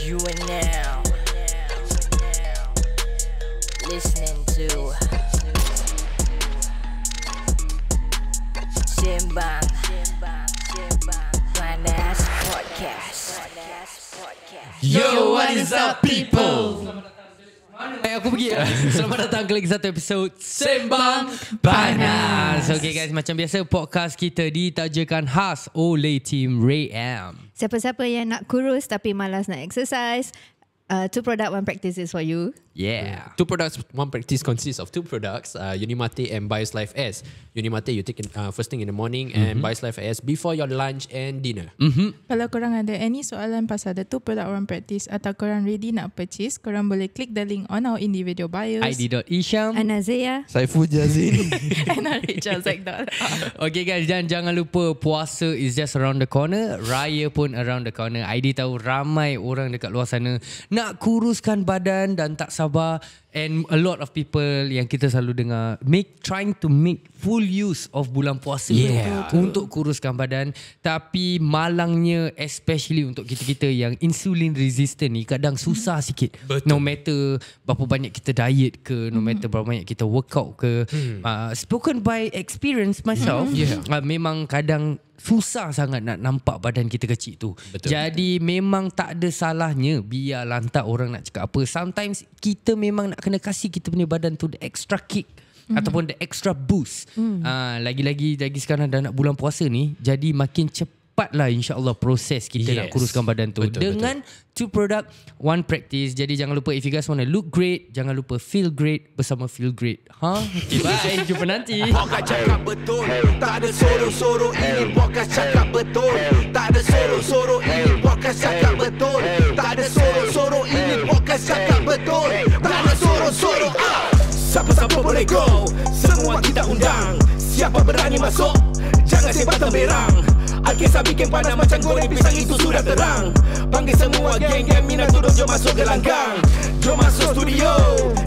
You are now listening to Sembang Panas Podcast. Yo, what is up people? Aku pergi. Selamat datang ke lagi satu episod Sembang Panas. Okay guys, macam biasa podcast kita ditajakan khas oleh tim Rilek. Siapa-siapa yang nak kurus tapi malas nak exercise, two product, one practice is for you. Yeah. Two products, one practice consists of two products, Unimate and Bios Life S. Unimate you take first thing in the morning, and Bios Life S before your lunch and dinner. Kalau korang ada any soalan pasal the two product one practice atau korang ready nak purchase, korang boleh click the link on our individual bios. ID.Isham Anazia Saiful Jazin. And Rachel Zekdor. Okay guys, dan jangan lupa puasa is just around the corner. Raya pun around the corner. ID tahu ramai orang dekat luar sana nak kuruskan badan dan tak sabar. And a lot of people yang kita selalu dengar trying to make full use of bulan puasa untuk kuruskan badan. Tapi malangnya, especially untuk kita-kita yang insulin resistant ni, kadang susah sikit. No matter berapa banyak kita diet ke, no matter berapa banyak kita workout ke, spoken by experience myself, memang kadang susah sangat nak nampak badan kita kecil tu. Betul. Jadi memang tak ada salahnya biar lantak orang nak cakap apa. Sometimes kita memang nak kena kasih kita punya badan tu the extra kick ataupun the extra boost. Lagi sekarang dah nak bulan puasa ni, jadi makin cepatlah insya-Allah proses kita nak kuruskan badan tu. Dengan two product, one practice. Jadi jangan lupa, if you guys want to look great, jangan lupa feel great bersama FeelGreat. Okay, bye. Jumpa nanti. Podcast cakap betul, tak ada sorok-sorok. Ini podcast cakap betul, tak ada sorok-sorok. Ini podcast cakap betul, tak ada sorok-sorok. Ini podcast cakap betul, tak ada sorok-sorok. Siapa-siapa boleh go, semua kita undang. Siapa berani masuk, jangan sebatang berang. Al-Kisah bikin panas macam goreng pisang, itu sudah terang. Panggil semua geng-geng minat turun, jom masuk gelanggang. Jom masuk studio,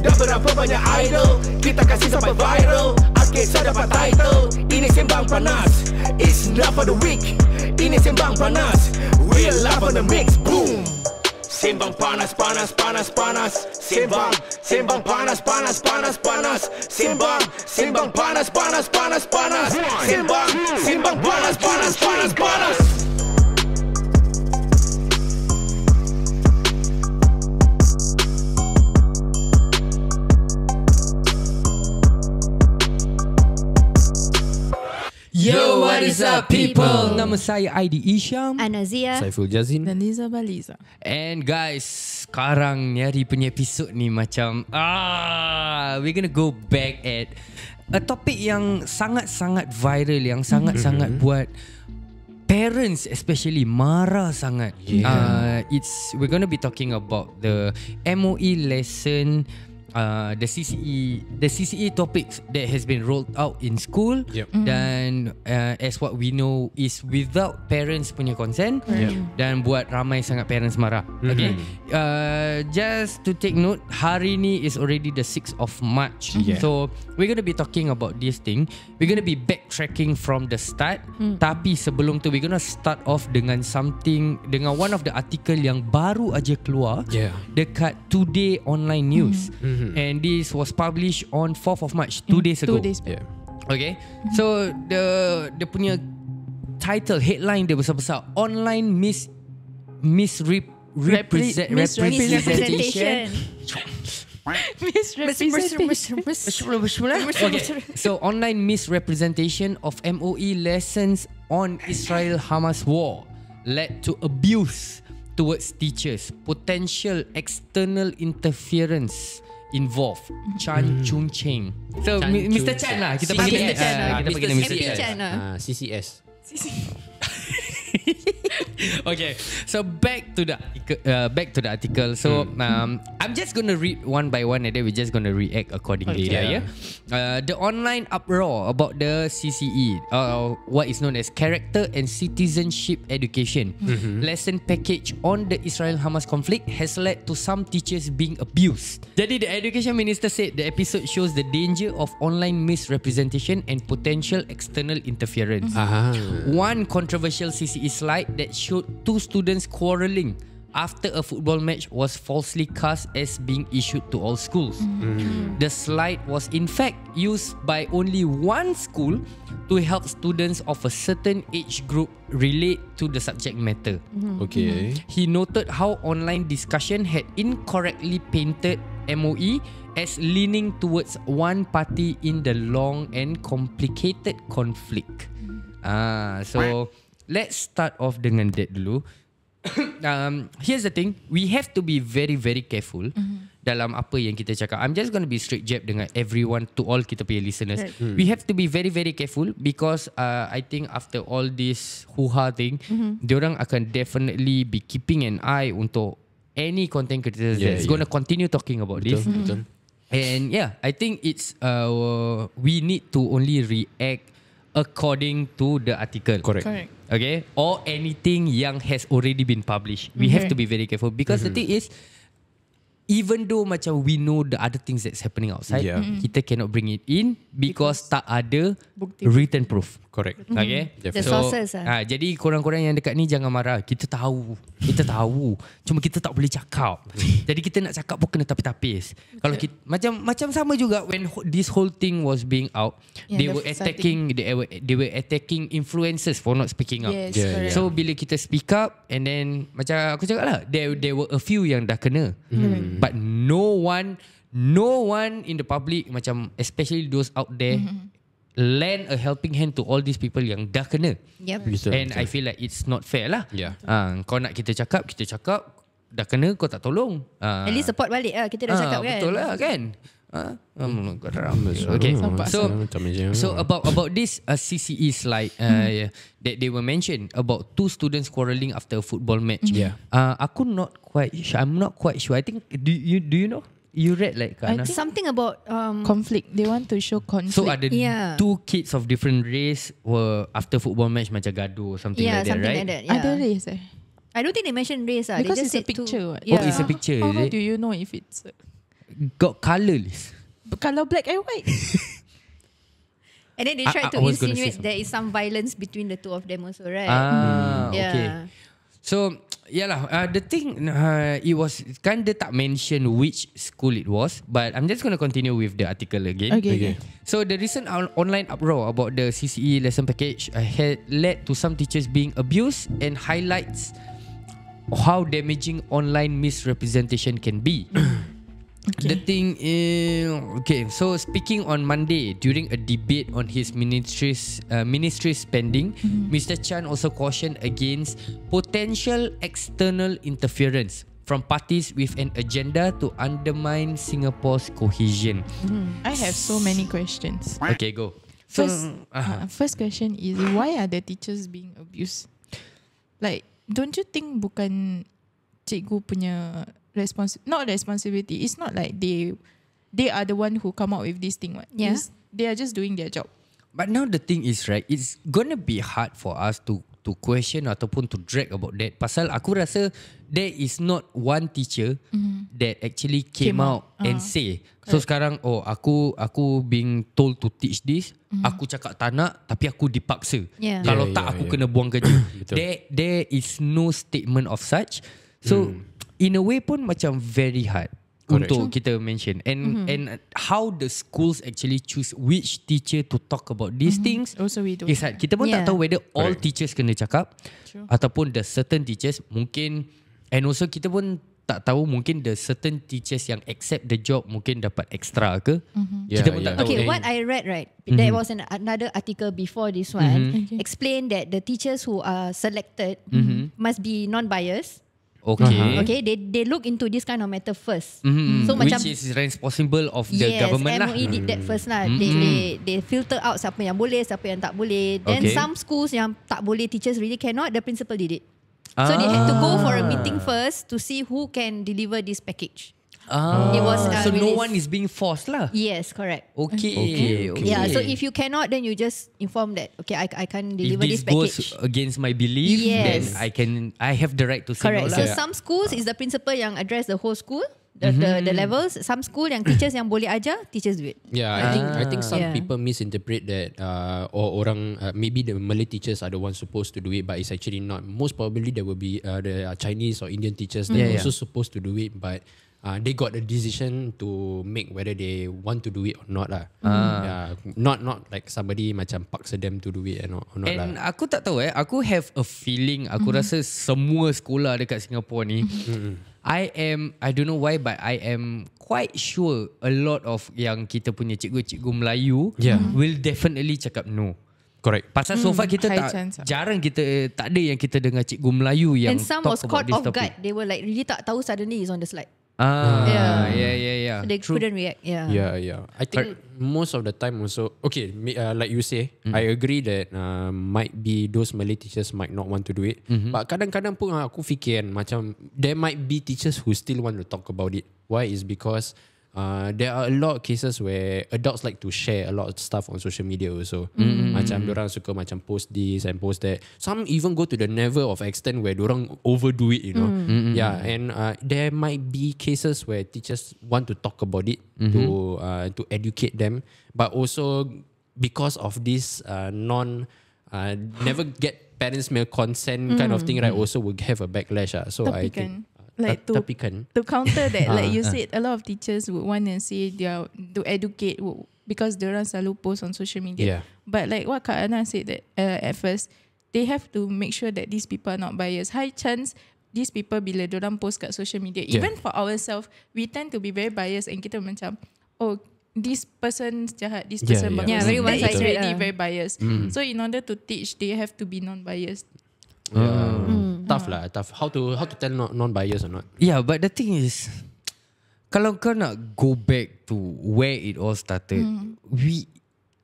dah berapa banyak idol, kita kasih sampai viral. Al-Kisah dapat title, ini Sembang Panas. It's not for the weak, ini Sembang Panas. Real love on the mix, boom. Sembang panas, panas, panas, panas. Sembang panas, panas, panas, panas. Sembang panas, panas, panas, panas. Sembang panas, panas, panas, panas. Yo, what is up people? Nama saya ID Isham, Anazia Saiful Jazin. Dan Liza Baliza. and guys, sekarang ni hari punya episod ni macam we're gonna go back at a topic yang sangat-sangat viral, yang sangat-sangat buat parents especially marah sangat. We're gonna be talking about the MOE lesson, the CCE topics that has been rolled out in school. Dan as what we know is without parents punya consent, dan buat ramai sangat parents marah. Okay, just to take note, hari ni is already the 6th of March. So we're going to be talking about this thing. We're going to be backtracking from the start. Tapi sebelum tu, we're going to start off dengan dengan one of the article yang baru aja keluar dekat Today Online News. And this was published on 4th of March, 2 days ago. 2 days. Okay, so the punya title, headline dia besar-besar, online misrepresentation. Okay, so online misrepresentation of MOE lessons on Israel-Hamas war led to abuse towards teachers, potential external interference involved. Chan Chung Cheng. So Mr. Chan lah, kita panggil Mr. Chan lah. Kita panggil Mr. Chan lah. CCS. Okay, so back to the article. So I'm just gonna read one by one, and then we're just gonna react accordingly. The online uproar about the CCE, what is known as Character and Citizenship Education lesson package on the Israel-Hamas conflict, has led to some teachers being abused. Jadi the education minister said the episode shows the danger of online misrepresentation and potential external interference. One controversial CCE slide that showed two students quarrelling after a football match was falsely cast as being issued to all schools. The slide was in fact used by only one school to help students of a certain age group relate to the subject matter. Okay. He noted how online discussion had incorrectly painted MOE as leaning towards one party in the long and complicated conflict. So let's start off dengan that dulu. Here's the thing, we have to be very very careful dalam apa yang kita cakap. I'm just going to be straight jab dengan everyone, to all kita punya listeners. We have to be very very careful because I think after all this hoo-ha thing, diorang akan definitely be keeping an eye untuk any content creators that's going to continue talking about this. Betul. And yeah, I think it's we need to only react according to the article. Correct. Okay, or anything yang has already been published. We have to be very careful because the thing is, even though macam we know the other things that's happening outside, kita cannot bring it in because tak ada bukti. written proof. Correct. Okay, The sources jadi korang-korang yang dekat ni jangan marah. Kita tahu, cuma kita tak boleh cakap. Jadi kita nak cakap pun kena tapis-tapis. Kalau kita, macam sama juga when this whole thing was being out, they were attacking influencers for not speaking up. Yes, Yeah, correct. So bila kita speak up, and then macam aku cakap lah, there were a few yang dah kena, but no one in the public, macam especially those out there, lend a helping hand to all these people yang dah kena. Betul, And I feel like it's not fair lah. Yeah. Kau nak kita cakap, dah kena kau tak tolong. At least support balik lah. Kita dah cakap kan. Betul lah kan. Okay. So about this CCE slide that they were mentioned about two students quarrelling after a football match. Aku not quite sure. I'm not quite sure. I think do you know? You read like Kana? Something about Conflict. They want to show conflict. So ada two kids of different race were after football match macam gaduh, something like that, right? Like that. Yeah. Ada race I don't think they mentioned race. Because they it's just a said picture. two. What? Oh, it's a picture, How is it? do you know if it's Got colourless. kalau black and white? And then they tried I to was gonna say insinuate there is some violence between the two of them also, right? Okay. So the thing, it was kind of tak mention which school it was, but I'm just going to continue with the article again. Okay. So the recent online uproar about the CCE lesson package had led to some teachers being abused and highlights how damaging online misrepresentation can be. The thing is, so speaking on Monday during a debate on his ministry's spending, Mr. Chan also cautioned against potential external interference from parties with an agenda to undermine Singapore's cohesion. I have so many questions. Okay, go. So, First question is, why are the teachers being abused? Like, don't you think bukan cikgu punya not responsibility? It's not like they are the one who come up with this thing. What? Yeah. They are just doing their job. but now the thing is, right, it's gonna be hard for us to question ataupun to drag about that. Pasal aku rasa there is not one teacher that actually came out and say. So sekarang aku being told to teach this, aku cakap tak nak tapi aku dipaksa. Yeah. Kalau Yeah, tak yeah, aku yeah. kena buang kerja. Betul. There is no statement of such. So in a way pun macam very hard untuk kita mention. And how the schools actually choose which teacher to talk about these things Also we don't. is hard. Kita pun tak tahu whether all teachers kena cakap ataupun the certain teachers mungkin, and also kita pun tak tahu mungkin the certain teachers yang accept the job mungkin dapat extra ke. Kita pun tak tahu. Okay, what I read, right, there was another article before this one explained that the teachers who are selected must be non-biased. Okay. They look into this kind of matter first. So So which macam is responsible of the government lah. MOE did that first lah. They filter out siapa yang boleh, siapa yang tak boleh. Then some schools yang tak boleh, teachers really cannot, the principal did it. So they had to go for a meeting first to see who can deliver this package. It was So no released. one is being forced lah. Yes, correct. Okay. Yeah, so if you cannot, then you just inform that, okay, I can't if deliver this this package. goes against my belief, Yes. then I have the right to say Correct. no So lah. some schools is the principal yang address the whole school. the levels. Some school yang teachers yang boleh ajar, teachers do it. Yeah, I think some people misinterpret that or orang maybe the Malay teachers are the ones supposed to do it, but it's actually not. Most probably there will be the Chinese or Indian teachers that are also supposed to do it, but they got the decision to make whether they want to do it or not lah. Not like somebody macam paksa them to do it or not And lah. aku tak tahu aku have a feeling, aku rasa semua sekolah dekat Singapore ni, I don't know why, but I am quite sure a lot of yang kita punya cikgu-cikgu Melayu will definitely cakap no. Correct. Pasal so far kita high chance. jarang kita tak ada yang kita dengar cikgu Melayu yang And some talk was about caught this off topic. guard. They were like really tak tahu, suddenly is on the slide. Yeah. So they couldn't react. Yeah. I think most of the time also, okay, like you say, I agree that might be those Malay teachers might not want to do it. But kadang-kadang pun aku fikir macam there might be teachers who still want to talk about it. Why is because there are a lot of cases where adults like to share a lot of stuff on social media also. Macam diorang suka macam post this and post that. Some even go to the level of extent where diorang overdo it, you know. Yeah, and there might be cases where teachers want to talk about it to educate them, but also because of this never get parents' mail consent kind of thing, right? Also will have a backlash. So I think. Like to counter that, like you said, a lot of teachers would want to say they are to educate because they orang selalu post on social media. But like what Kak Ana said that at first, they have to make sure that these people are not biased. High chance these people bila diorang post kat social media, even for ourselves, we tend to be very biased and kita macam, oh, this person jahat, this person bagus. Yeah, very That is one-sided. already very biased. So in order to teach, they have to be non-biased. Tough. How to tell non-biased or not? Yeah, but the thing is, kalau kau nak go back to where it all started,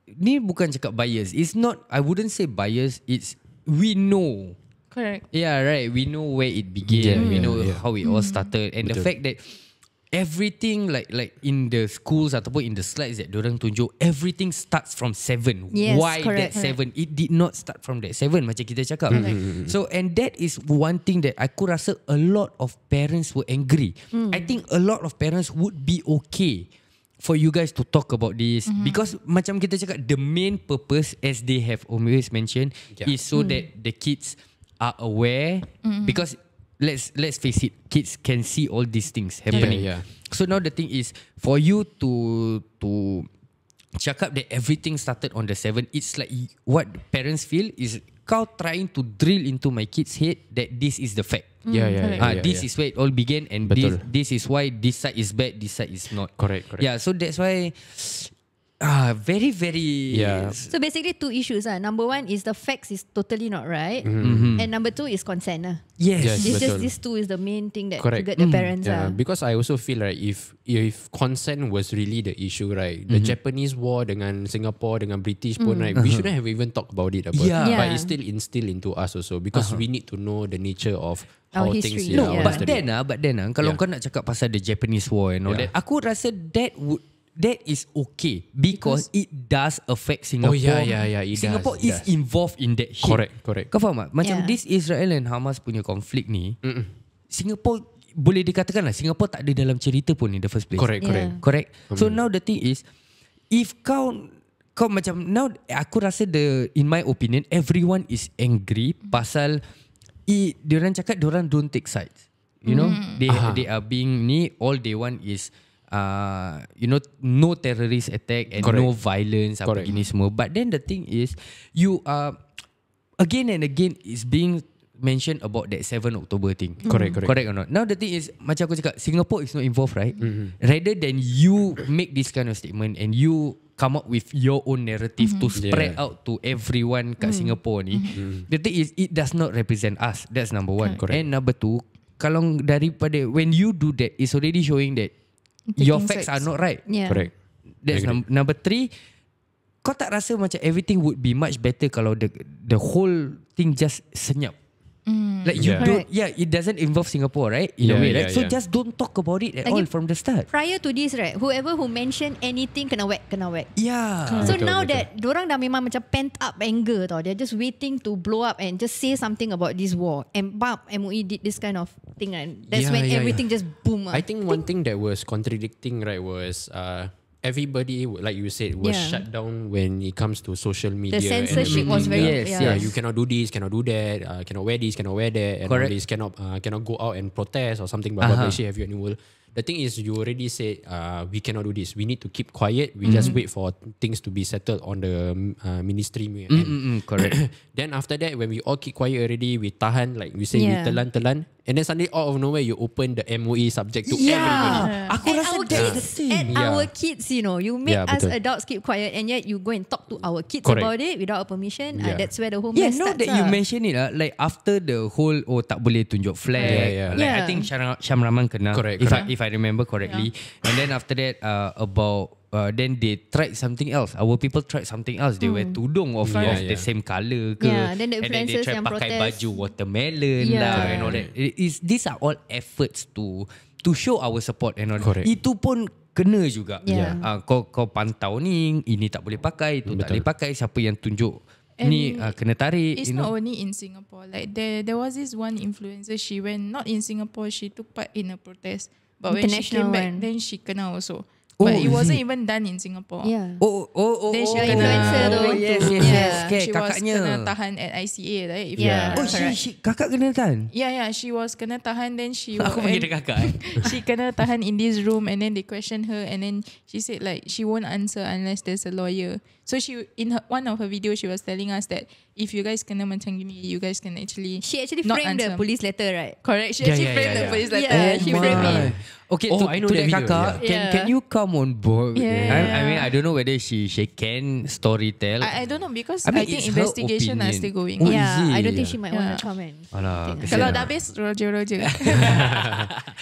ni bukan cakap bias. It's not, I wouldn't say bias. It's we know. Correct. Yeah, right. We know where it began. We know how it all started, and the fact that everything like in the schools ataupun in the slides that diorang tunjuk, everything starts from 7. Yes, Why correct. that 7? It did not start from that 7 macam kita cakap. So and that is one thing that aku rasa a lot of parents were angry. I think a lot of parents would be okay for you guys to talk about this because macam kita cakap, the main purpose, as they have always mentioned, is so that the kids are aware, because let's face it, kids can see all these things happening. So now the thing is, for you to cakap that everything started on the 7, it's like what parents feel is kau trying to drill into my kid's head that this is the fact. This is where it all began, and this is why this side is bad, this side is not. Correct. Yeah, so that's why very So basically 2 issues. Number 1 is the facts is totally not right, and number 2 is consent. Yes. This 2 is the main thing that triggered the parents. Because I also feel like if consent was really the issue, right, the Japanese war dengan Singapore dengan British pun, right, we shouldn't have even talked about it. But it's still instilled into us also, because we need to know the nature of how Our things. history. No, but then kalau kau nak cakap pasal the Japanese war and all that, aku rasa that is okay because it does affect Singapore. It Singapore does. is involved in that shit. Correct. Kau faham tak? Macam this Israel and Hamas punya konflik ni, Singapore boleh dikatakan lah, Singapore tak ada dalam cerita pun in the first place. Correct. So now the thing is, if kau macam now, aku rasa in my opinion, everyone is angry pasal diorang cakap diorang don't take sides. You know, they are being ni, all they want is no terrorist attack and no violence, apa gini semua. But then the thing is, you are again and again is being mentioned about that 7 October thing. Correct or not? Now the thing is, macam aku cakap, Singapore is not involved, right? Rather than you make this kind of statement and you come up with your own narrative to spread out to everyone kat Singapore ni, the thing is, it does not represent us. That's number 1. And number 2, kalau daripada when you do that, it's already showing that your facts are not right. Correct. That's number 3. Kau tak rasa macam everything would be much better kalau the whole thing just senyap? Like you Yeah. don't, it doesn't involve Singapore, right? In a Yeah, way, yeah, right? So yeah. just don't talk about it at Lagi- all from the start. Prior to this, right, whoever who mention anything kena whack. Yeah. So Betul, now betul. that dorang dah memang macam pent up anger tau. They're just waiting to blow up and just say something about this war. And bam, MOE did this kind of thing, and that's when everything just boom. I think one thing that was contradicting, right, was everybody, like you said, was Yeah. shut down when it comes to social media. The and censorship everything. was very Yes, You cannot do this, cannot do that, cannot wear this, cannot wear that, and all Correct. this, cannot go out and protest or something. Blah blah blah. Have you annual? The thing is, you already said we cannot do this. We need to keep quiet. We just wait for things to be settled on the ministry. Correct. Then after that, when we all keep quiet already, we tahan, like we say, Yeah. we telan. And then suddenly out of nowhere, you open the MOE subject to everybody. Aku And rasa our that's the kids, thing. and our kids, you know, you make Yeah, us betul. adults keep quiet, and yet you go and talk to our kids Correct. about it without our permission. Yeah. That's where the whole Yeah, mess now starts. that you mention it, like after the whole tak boleh tunjuk flag, Yeah. like I Yeah. think Syam Rahman kena, Correct, if I remember correctly. And then after that, then they tried something else. Our people tried something else. They wear tudung of the Yeah. same colour ke. Yeah, then the and then they influencers try yang pakai protest. baju watermelon Yeah. lah and all that. These are all efforts to show our support and all that. Correct. Itu pun kena juga. Yeah. Kau pantau ni, ini tak boleh pakai, itu tak Betul. boleh pakai. Siapa yang tunjuk ni kena tarik. It's you know. not only in Singapore. Like there was this one influencer. She went not in Singapore. She took part in a protest. But when she International came back, one. then she kena also. Oh, But it is wasn't it? even done in Singapore. Yeah. Oh. Then she kena- kena influencer tu. Yes. Yeah. Okay, she was kakaknya. kena tahan at ICA, right? If Yeah. I'm Oh, correct. kakak kena kan? Yeah, she was kena tahan. Then she Aku panggil dia kakak. she kena tahan in this room, and then they questioned her, and then she said like she won't answer unless there's a lawyer. So she in one of her videos she was telling us that if you guys kena macam gini, you guys can actually She actually not framed the answer. police letter, right? Correct. She Yeah, actually yeah, framed yeah, the yeah. police letter. Yeah, she my. framed it. Okay, Oh, to, I know to that that video, kakak, yeah. can you come on board? Yeah. I mean, I don't know whether she can story tell. I don't know because I I, mean, think it's her investigation are opinion. still going. Oh, on. is Yeah, I don't think it? she might Yeah. want to comment. Alah, Think. kesian. Kalau dah habis roger.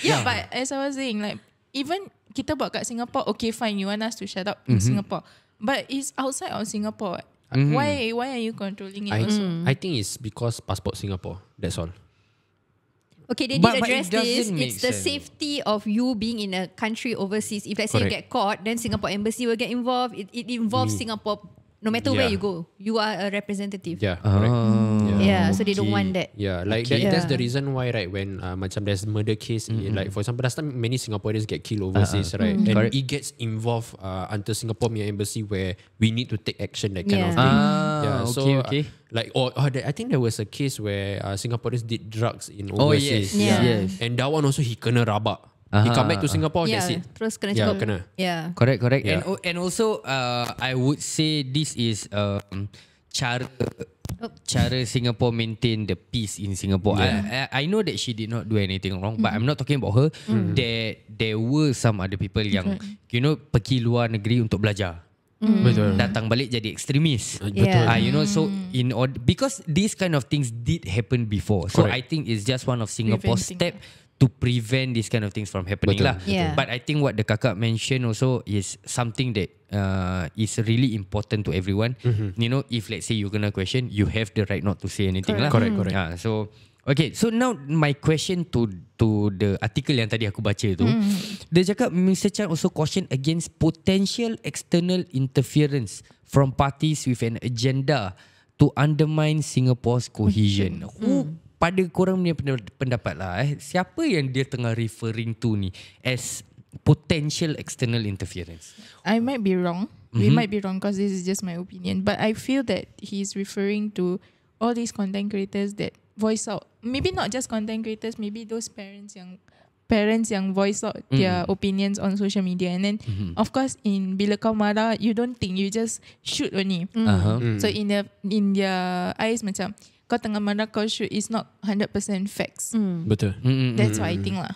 Yeah, but as I was saying, like even kita buat kat Singapore, okay fine, you want us to shut up in Singapore, but it's outside of Singapore. Why are you controlling it also? I think it's because passport Singapore. That's all. Okay, they But did it address this. doesn't make It's the sense. safety of you being in a country overseas. If let's say you Correct. get caught, then Singapore embassy will get involved. It involves Singapore. No matter where Yeah. you go, you are a representative. Yeah, correct. Yeah, so they don't want that. Yeah, like Okay. that's the Yeah. reason why, right, when macam there's murder case, like for example, last time many Singaporeans get killed overseas, right, and Correct. it gets involved under Singapore punya embassy where we need to take action, that kind of Yeah. thing. Okay. Like I think there was a case where Singaporeans did drugs in Oh, overseas. yes. Yeah. Yes. And that one also he kena rabak. He come back to Singapore, Yeah, that's it. terus kena Yeah, cukup. kena. Yeah. Correct. Yeah. And also, I would say this is cara Singapore maintain the peace in Singapore. I know that she did not do anything wrong, but I'm not talking about her. There were some other people yang pergi luar negeri untuk belajar. Betul. Datang balik jadi ekstremis. Yeah. So in order, because these kind of things did happen before. So Correct. I think it's just one of Singapore's Preventing. step to prevent this kind of things from happening Betul, lah. betul. Yeah. But I think what the kakak mentioned also is something that is really important to everyone. If let's say you're gonna question, you have the right not to say anything lah. Correct. So okay, so now my question to the article yang tadi aku baca tu, dia cakap Mr. Chan also caution against potential external interference from parties with an agenda to undermine Singapore's cohesion. Who pada korang punya pendapat lah, siapa yang dia tengah referring to ni as potential external interference? I might be wrong. We might be wrong because this is just my opinion. But I feel that he's referring to all these content creators that voice out. Maybe not just content creators. Maybe those parents yang voice out their opinions on social media. And then, of course, in bila kau marah, you don't think, you just shoot only. So in their eyes, macam kau tengah marah, kau shoot is not 100% facts. Betul. That's what I think lah.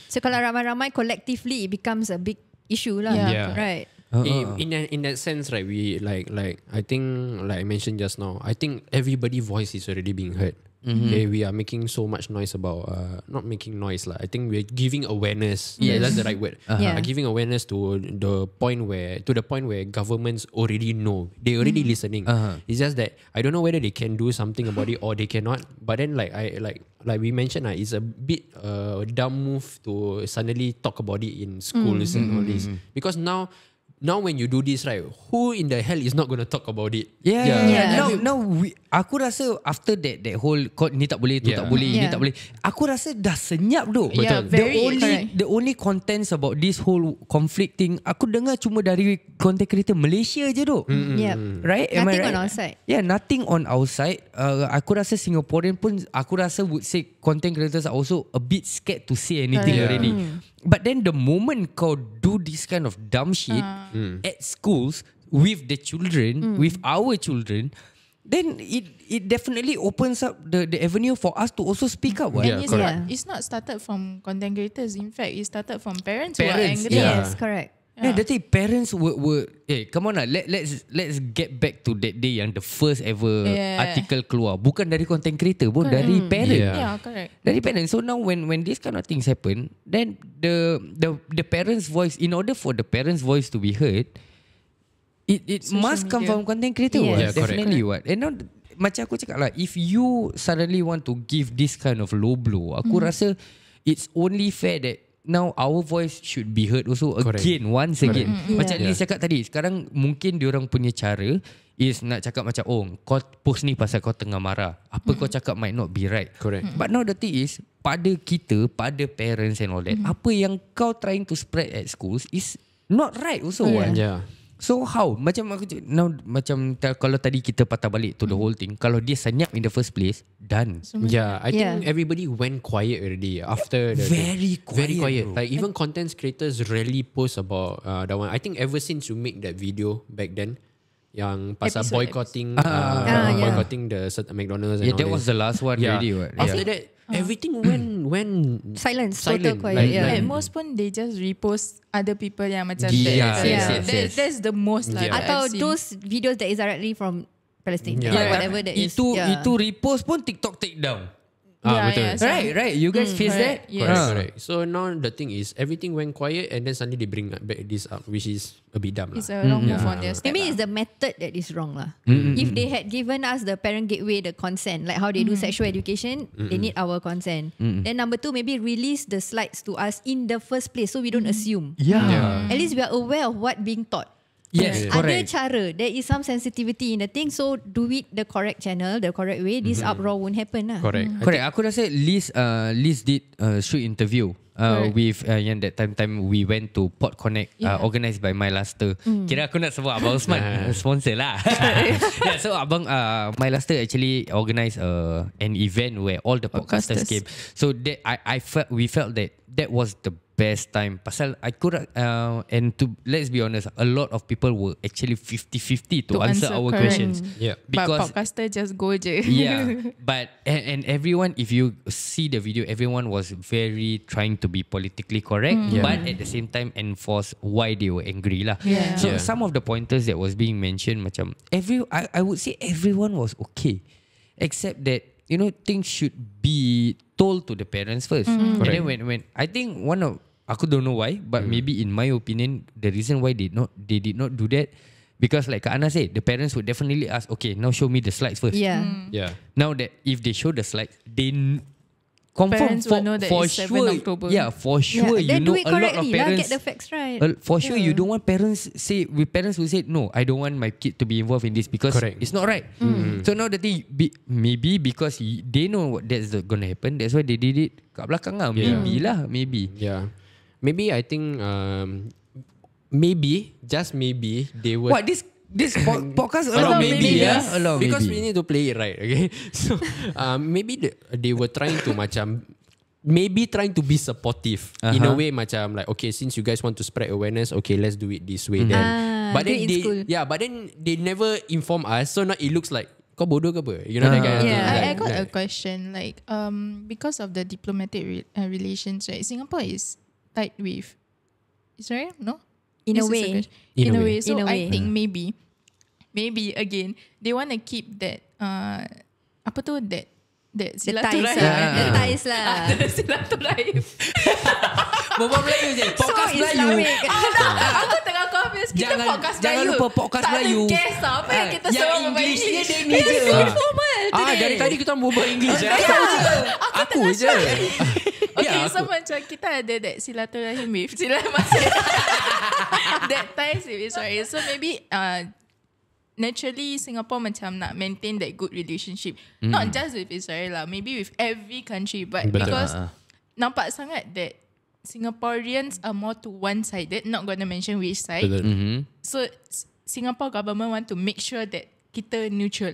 So kalau ramai-ramai collectively, it becomes a big issue lah. Yeah. Right. In that sense, right, we like I think like I mentioned just now, I think everybody voice is already being heard. Okay, we are making so much noise about not making noise lah. I think we're giving awareness. Yeah, that's the right word. Yeah. Giving awareness to the point where governments already know. They already listening. It's just that I don't know whether they can do something about it or they cannot. But then like we mentioned, it's a bit dumb move to suddenly talk about it in schools and all this. Because now when you do this, right, who in the hell is not going to talk about it? Yeah. Now aku rasa after that whole ni tak boleh, tu tak boleh, ni tak boleh. Aku rasa dah senyap tu. Yeah, very correct. The only contents about this whole conflict thing, aku dengar cuma dari content creator Malaysia je tu. Right? Am I Nothing right? on our side. Yeah, nothing on our side. Aku rasa Singaporean pun, aku rasa would say content creators are also a bit scared to say anything already. But then the moment kau do this kind of dumb shit at schools with the children, with our children, then it definitely opens up the avenue for us to also speak up. Right? And it's not started from content creators. In fact, it started from parents who are Parents, angry. Yes, correct. Yeah, the thing parents were come on lah, let's get back to that day yang the first ever article keluar, bukan dari content creator pun, dari parent. Yeah, correct. Dari parents. So now when this kind of things happen, then the parents' voice, in order for the parents' voice to be heard, it must come from content creator. Yes. Definitely. What? And now macam aku cakap lah, if you suddenly want to give this kind of low blow, aku rasa it's only fair that now our voice should be heard also again, once again. Macam Liz cakap tadi, sekarang mungkin diorang punya cara is nak cakap macam, oh, kau post ni pasal kau tengah marah, apa kau cakap might not be right. Correct. But now the thing is, pada kita, pada parents and all that, apa yang kau trying to spread at schools is not right also. Yeah. So how? Macam aku now, macam kalau tadi kita patah balik to the whole thing, kalau dia senyap in the first place, done. Yeah, I think everybody went quiet already after the Very quiet, bro. Like even content creators rarely post about that one. I think ever since you make that video back then, yang pasal boycotting boycotting the McDonald's and all that was the last one already. What? After that, everything went Silence, total quiet. Like, At most pun they just repost other people yang macam Yes. that's the most lah. that Atau I've seen. those videos that is directly from Palestine. Whatever that is. Itu repost pun TikTok take down. Betul. so- Right. You guys face that? Yes. Correct. So now the thing is, everything went quiet and then suddenly they bring back this up, which is a bit dumb. It's a wrong move on their step. Maybe it's the method that is wrong lah. If they had given us the parent gateway, the consent, like how they do sexual education, they need our consent. Then number 2, maybe release the slides to us in the first place so we don't assume. At least we are aware of what being taught. Yes, Ada correct. cara, there is some sensitivity in the thing, so do it the correct channel, the correct way. This uproar won't happen lah. Correct. Correct. Aku rasa Liz did shoot interview with yang that time we went to Port Connect organised by My Luster. Kira aku nak sebut Abang Osman sponsor lah. So Abang My Luster actually organised an event where all the podcasters came. So that we felt that was the best time. Pasal I could and to let's be honest, a lot of people were actually 50-50 to answer our questions. Yeah. But Because podcaster just go je. but and everyone, if you see the video, everyone was very trying to be politically correct, but at the same time enforce why they were angry lah. So some of the pointers that was being mentioned, macam I would say everyone was okay, except that things should be told to the parents first. And then when I think aku don't know why, but maybe in my opinion, the reason why they did not do that, because like Kak Ana said, the parents would definitely ask, okay, now show me the slides first. Yeah. Now that if they show the slides, they confirm Parents will know that for it's 7 sure. October. Yeah, for sure. Then You know do it a lot of correctly lah, parents. get the facts right. For sure, you don't want parents will say no, I don't want my kid to be involved in this because it's not right. So now the thing, maybe because they know what that's gonna happen, that's why they did it kat belakang lah. Maybe. Yeah. Maybe I think just maybe they were. What this podcast a lot of maybe, yes. A lot of Because maybe. we need to play it right, okay? So maybe they were trying to trying to be supportive in a way, macam like, okay, since you guys want to spread awareness, okay, let's do it this way then. But do then it in school. but then they never inform us, so now it looks like kau bodoh ke apa? You know that kind of thing. I got a question, like because of the diplomatic relations, right? Singapore is tight with Israel, no? In a This is way. question. In a way. So In a way. I think maybe again they want to keep that that that The ties silaturahim. lah. The ties lah. The silaturahim. Berbual Melayu je. Podcast So Melayu. Islamic. Aku tengah confuse. Kita podcast Melayu. Jangan lupa podcast Melayu. Tak ada guest lah. Apa yang kita Yang semua berbual English ni English? dia ni je. Formal today. Dari tadi kita berbual English. Aku je. Okay, so macam kita ada that silaturahim with that ties with Israel. So maybe naturally Singapore macam nak maintain that good relationship. Not just with Israel lah, maybe with every country. But because nampak sangat that Singaporeans are more to one-sided, not gonna mention which side. So Singapore government want to make sure that kita neutral.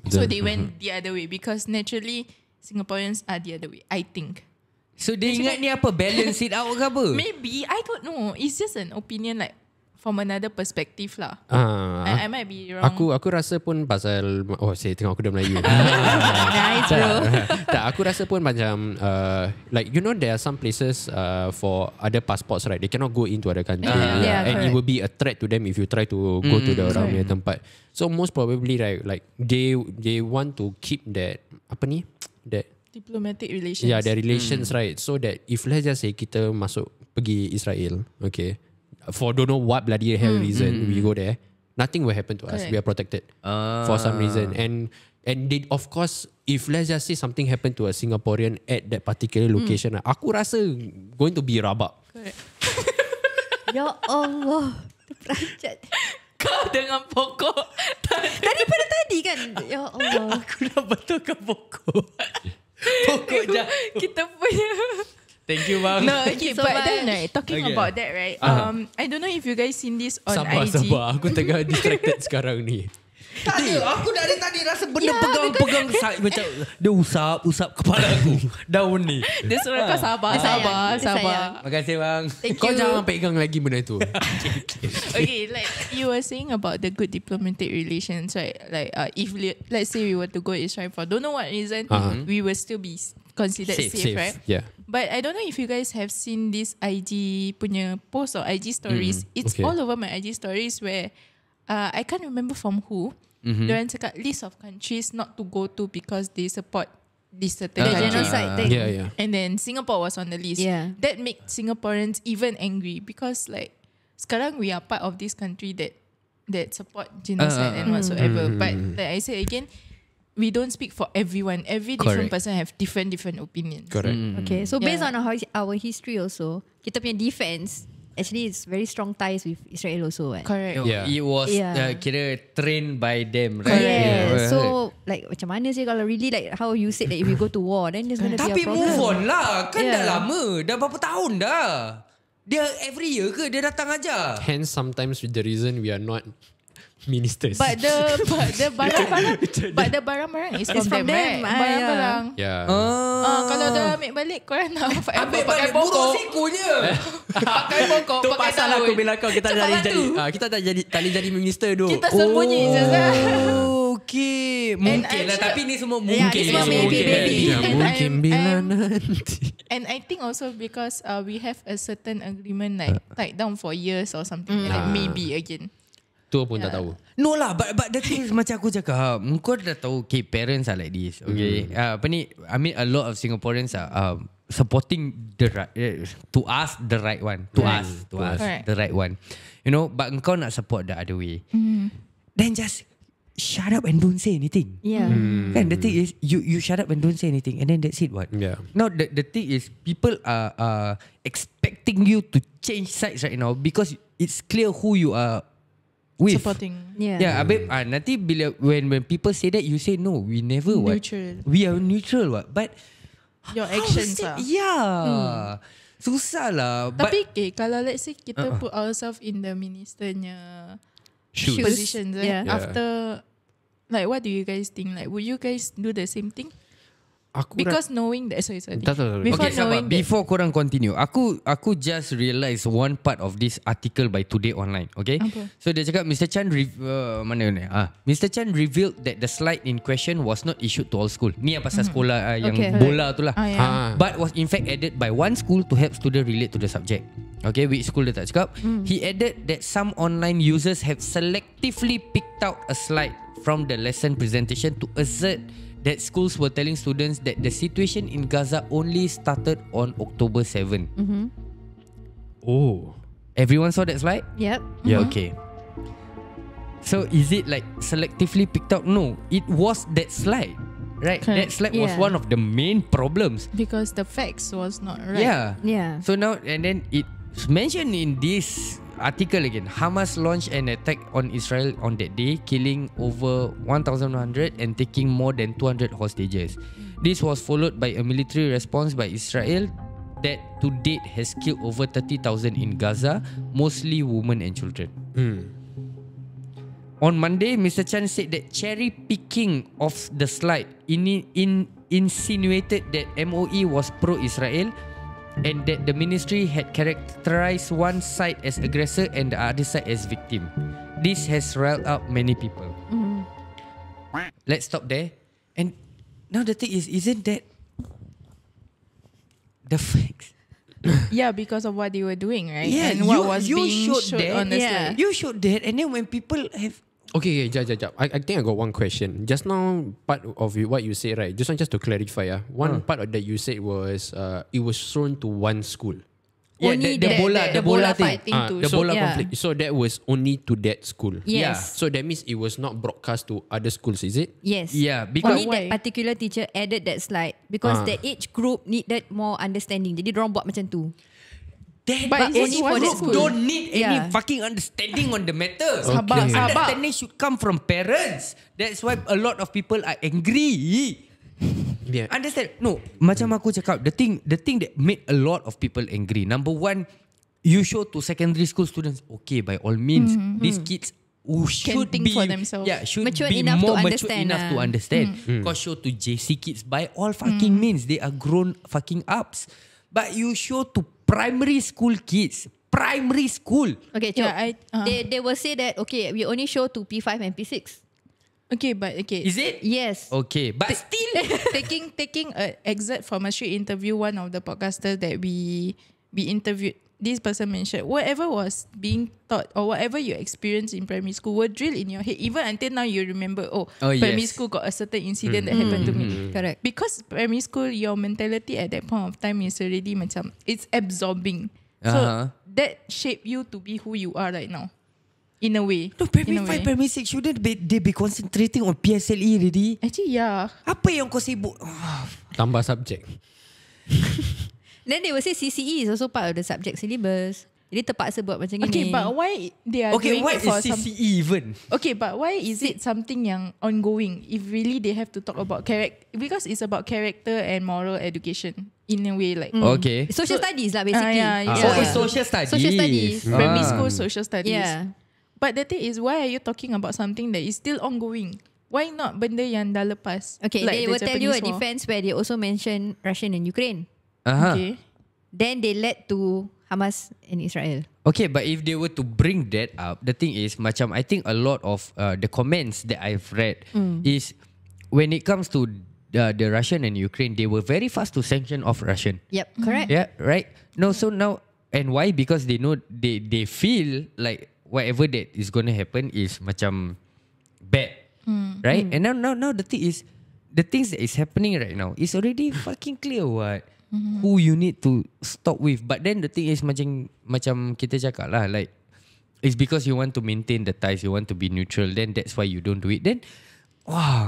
So they went the other way because naturally Singaporeans are the other way, I think. So dia ingat ni apa? Balance it out ke apa? Maybe, I don't know. It's just an opinion like from another perspective lah. I might be wrong. Aku rasa pun pasal saya tengok aku dah Melayu. Nice bro. Tak, aku rasa pun macam like you know there are some places for other passports, right? They cannot go into other country. Yeah, and it correct. will be a threat to them if you try to go to the orang punya tempat. So most probably right, like they want to keep that apa ni? That Diplomatic relations. yeah, their relations, right? So that if let's just say kita masuk pergi Israel, okay, for don't know what bloody hell reason we go there, nothing will happen to us. Correct. We are protected for some reason. And they, of course, if let's just say something happened to a Singaporean at that particular location, aku rasa going to be rabak. Correct. Ya Allah. Terperanjat. Kau dengan pokok. Daripada tadi kan. Ya Allah. Aku dah betulkan pokok. Pokok je. Kita punya. Thank you bang. No, okay, so but much. then right, talking Okay. about that, right? I don't know if you guys seen this on IG. Sabar. Aku tengah distracted sekarang ni. Tak ada. Aku dari tadi rasa benda pegang-pegang macam dia usap kepala aku. Daun ni. Dia suruh kau sabar, Dia sayang. sabar, Dia sayang. sabar. Terima kasih bang. Thank Kau you. jangan pegang lagi benda tu. Okay, like you were saying about the good diplomatic relations, right? Like if let's say we were to go Israel for don't know what reason, we will still be considered safe, right? Yeah. But I don't know if you guys have seen this IG punya post or IG stories. It's okay. all over my IG stories where I can't remember from who. Diorang cakap list of countries not to go to because they support this certain The country. genocide thing. Yeah, yeah. And then Singapore was on the list. Yeah. That made Singaporeans even angry because like sekarang we are part of this country that support genocide and whatsoever. But like I said again, we don't speak for everyone. Every different person have different opinions. Correct. Okay, so based Yeah. on our history also, kita punya defense actually it's very strong ties with Israel also. Right? Correct. Yeah. It was Yeah. kira trained by them, right? Yeah. So like macam mana sih kalau really like how you said that if we go to war, then there's gonna be a Tapi problem. move on lah. Kan dah Yeah. lama. Dah berapa tahun dah. Dia every year ke dia datang aja? Hence sometimes the reason we are not ministers. But the barang-barang is It's from from them, them. right? Barang-barang. yeah. Kalau dah ambil balik, korang nak Ambil pakai balik buruk pokok. sikunya. Pakai pokok, Tu pakai pasal daun. aku bilang kau kita tak Cepat jadi bantu. kita tak jadi minister tu. Kita sembunyi je. Oh, okay. Mungkin I'm lah. sure- Tapi ni semua Yeah, mungkin. it's semua maybe. Ya, And mungkin I'm- bila I'm- nanti. And I think also because we have a certain agreement like tied down for years or something. Like maybe again. Tu pun tak tahu. No lah, but the thing is macam aku cakap, kau dah tahu, okay, parents are like this, okay. Apa ni? I mean, a lot of Singaporeans are supporting the right, to us the right one, to us Correct. the right one, you know. But kau nak support the other way, then just shut up and don't say anything. Yeah. Kan the thing is you shut up and don't say anything, and then that's it. What? Yeah. Now the thing is people are expecting you to change sides right now because it's clear who you are with. Supporting. Yeah, habis nanti bila when people say that you say no, we never what. Neutral. We are neutral what. But Your actions how lah. is it? Yeah. Susah lah. But Tapi kalau let's say kita put ourselves in the ministernya Shoes. positions, Yeah. after like what do you guys think? Like would you guys do the same thing? Aku Because knowing that sorry. Tak tahu. Before okay, sabar. knowing that Before korang continue, aku just realise one part of this article by Today Online. Okay, Apa? so dia cakap Mr. Chan mana ni? Mr. Chan revealed that the slide in question was not issued to all school. Ni yang pasal sekolah yang Okay. bola tu lah. yeah. But was in fact added by one school to help student relate to the subject. Okay, which school dia tak cakap. He added that some online users have selectively picked out a slide from the lesson presentation to assert that schools were telling students that the situation in Gaza only started on October 7. Oh. Everyone saw that slide? Yep. Yeah. Okay. So is it like selectively picked out? No, it was that slide. Right? That Correct. slide was Yeah. one of the main problems. Because the facts was not right. Yeah. Yeah. So now, and then it's mentioned in this article again, Hamas launched an attack on Israel on that day, killing over 1,100 and taking more than 200 hostages. This was followed by a military response by Israel that to date has killed over 30,000 in Gaza, mostly women and children. On Monday, Mr. Chan said that cherry picking of the slide insinuated that MOE was pro-Israel and that the ministry had characterized one side as aggressor and the other side as victim. This has riled up many people. Let's stop there. And now the thing is, isn't that the facts? Yeah, because of what they were doing, right? Yeah, and what was being showed showed that. on the slide. You showed that, and then when people have Okay, jap. I think I got one question. Just now, part of what you said, right? Just to clarify, one part of that you said was it was thrown to one school. Only the bola thing. fighting The bola yeah. conflict. So that was only to that school. Yeah. Yes. So that means it was not broadcast to other schools, is it? Yes. Yeah, because Only that particular teacher added that slide because the age group needed more understanding. Jadi diorang buat macam tu. But But it's only one for that school. don't need any Yeah. fucking understanding on the matter. Sabar, sabar. Understanding should come from parents. That's why a lot of people are angry. Yeah. Understand? No, macam aku cakap, the thing that made a lot of people angry. Number one, you show to secondary school students, okay, by all means, these kids who should think be for themselves. Yeah, should Mature be enough more to mature understand enough to lah. understand. Kau show to JC kids by all fucking means, they are grown fucking ups. But you show to primary school kids, primary school. Okay, Cok. Yeah, They will say that, okay, we only show to P5 and P6. Okay, but okay. Is it? Yes. Okay, but still. taking an excerpt from a street interview, one of the podcasters that we interviewed, this person mentioned whatever was being taught or whatever you experienced in primary school were drilled in your head. Even until now, you remember, primary yes. school got a certain incident that happened to me. Correct. Because primary school, your mentality at that point of time is already macam, it's absorbing. So that shaped you to be who you are right now. In a way. No, primary 5, primary 6 shouldn't they be concentrating on PSLE already? Actually, yeah. Apa yang kau sibuk? Tambah subject. Then they will say CCE is also part of the subject syllabus. Jadi terpaksa buat macam ni. Okay, but why they are Okay, doing what it for is some... CCE even? Okay, but why is it something yang ongoing if really they have to talk about character? Because it's about character and moral education in a way, like Okay. Social studies lah basically. yeah. So it's social studies. Social studies. primary school social studies. Yeah. But the thing is, why are you talking about something that is still ongoing? Why not benda yang dah lepas? Okay, Like they the will tell you a Japanese war. defense where they also mention Russian and Ukraine. Okay. Then they led to Hamas and Israel. Okay, but if they were to bring that up, the thing is, macam I think a lot of the comments that I've read is when it comes to the Russian and Ukraine, they were very fast to sanction off Russian. Yep, correct. Yeah, right. No, so now and why? Because they know they feel like whatever that is gonna happen is macam bad, right? And now the thing is, the things that is happening right now is already fucking clear. What? Who you need to stop with. But then the thing is macam kita cakap lah, like it's because you want to maintain the ties, you want to be neutral, then that's why you don't do it. Then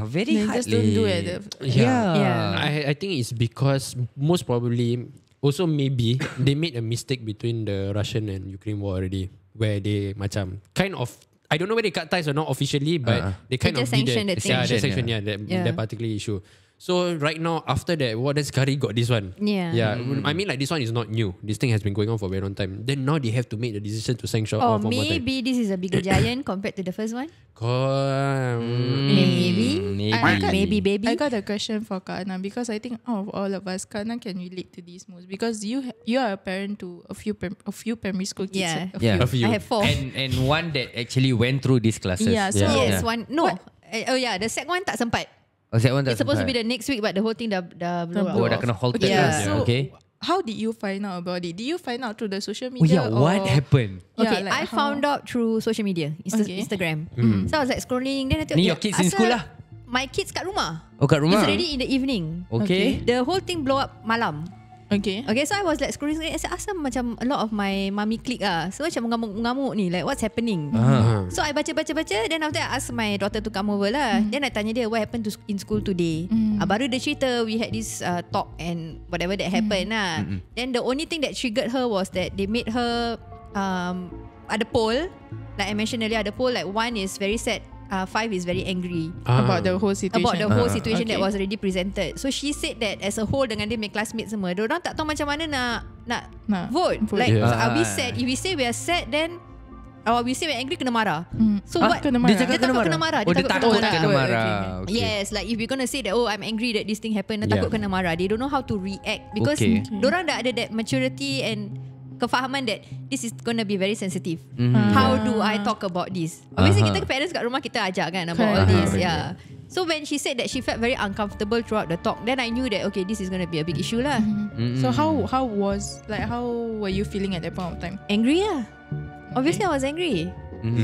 very Then hard. just don't do it. Yeah. I think it's because most probably also maybe they made a mistake between the Russian and Ukraine war already, where they macam kind of, I don't know whether they cut ties or not officially, but they kind They of just sanctioned did the thing. they sanctioned Yeah. that particular issue. So right now after that, then Skari got this one. Yeah. I mean, like, this one is not new. This thing has been going on for a very long time. Then now they have to make the decision to sanction Or off one more time. maybe this is a bigger giant compared to the first one. Maybe. Maybe baby. I got a question for Kak Ana, because I think out of all of us, Kak Ana can relate to this most, because you are a parent to a few primary school kids. Yeah. Yeah. A few. I have 4. And one that actually went through these classes. Yeah, so- Yes, Yeah. one. No. Oh yeah, the second one tak sempat. Oh, that one It's supposed to be the next week, but the whole thing dah blow Oh, dah up. kena halted. Okay, Yeah. so Okay. how did you find out about it? Did you find out through the social Oh media? yeah, what happened? Okay, Yeah, like I how- found out through social media, Okay. Instagram. So I was like scrolling, then I thought, Ni your kids in school lah. my kids kat rumah. Oh, kat rumah. It's already in the evening. Okay. The whole thing blow up malam. Okay. Okay, so I was like scrolling. I said, asal macam a lot of my mommy clique so macam mengamuk-mengamuk ni, like what's happening? So I baca. Then after that I asked my daughter to come over lah. Then I tanya dia, what happened in school today? Baru dia cerita, we had this talk and whatever that happened lah. Then the only thing that triggered her was that they made her ada poll. Like I mentioned earlier, ada poll, like 1 is very sad, 5 is very angry About the whole situation. about the whole situation okay. that was already presented. So she said that as a whole dengan dia punya classmates semua, diorang tak tahu macam mana nak vote. Like are we sad? If we say we are sad, then we say we're angry, kena marah. So what? Kena marah. Dia cakap Dia takut kena marah. Oh, dia takut kena marah. Okay. Yes, like if we're gonna say that, oh, I'm angry that this thing happened, dia takut kena marah. They don't know how to react because diorang dah ada that maturity and kefahaman that this is gonna be very sensitive. How do I talk about this? Obviously kita parents kat rumah, kita ajak kan about all this. Yeah. So when she said that she felt very uncomfortable throughout the talk, then I knew that okay, this is gonna be a big issue lah. So how were you feeling at that point of time? Angry lah. Obviously I was angry.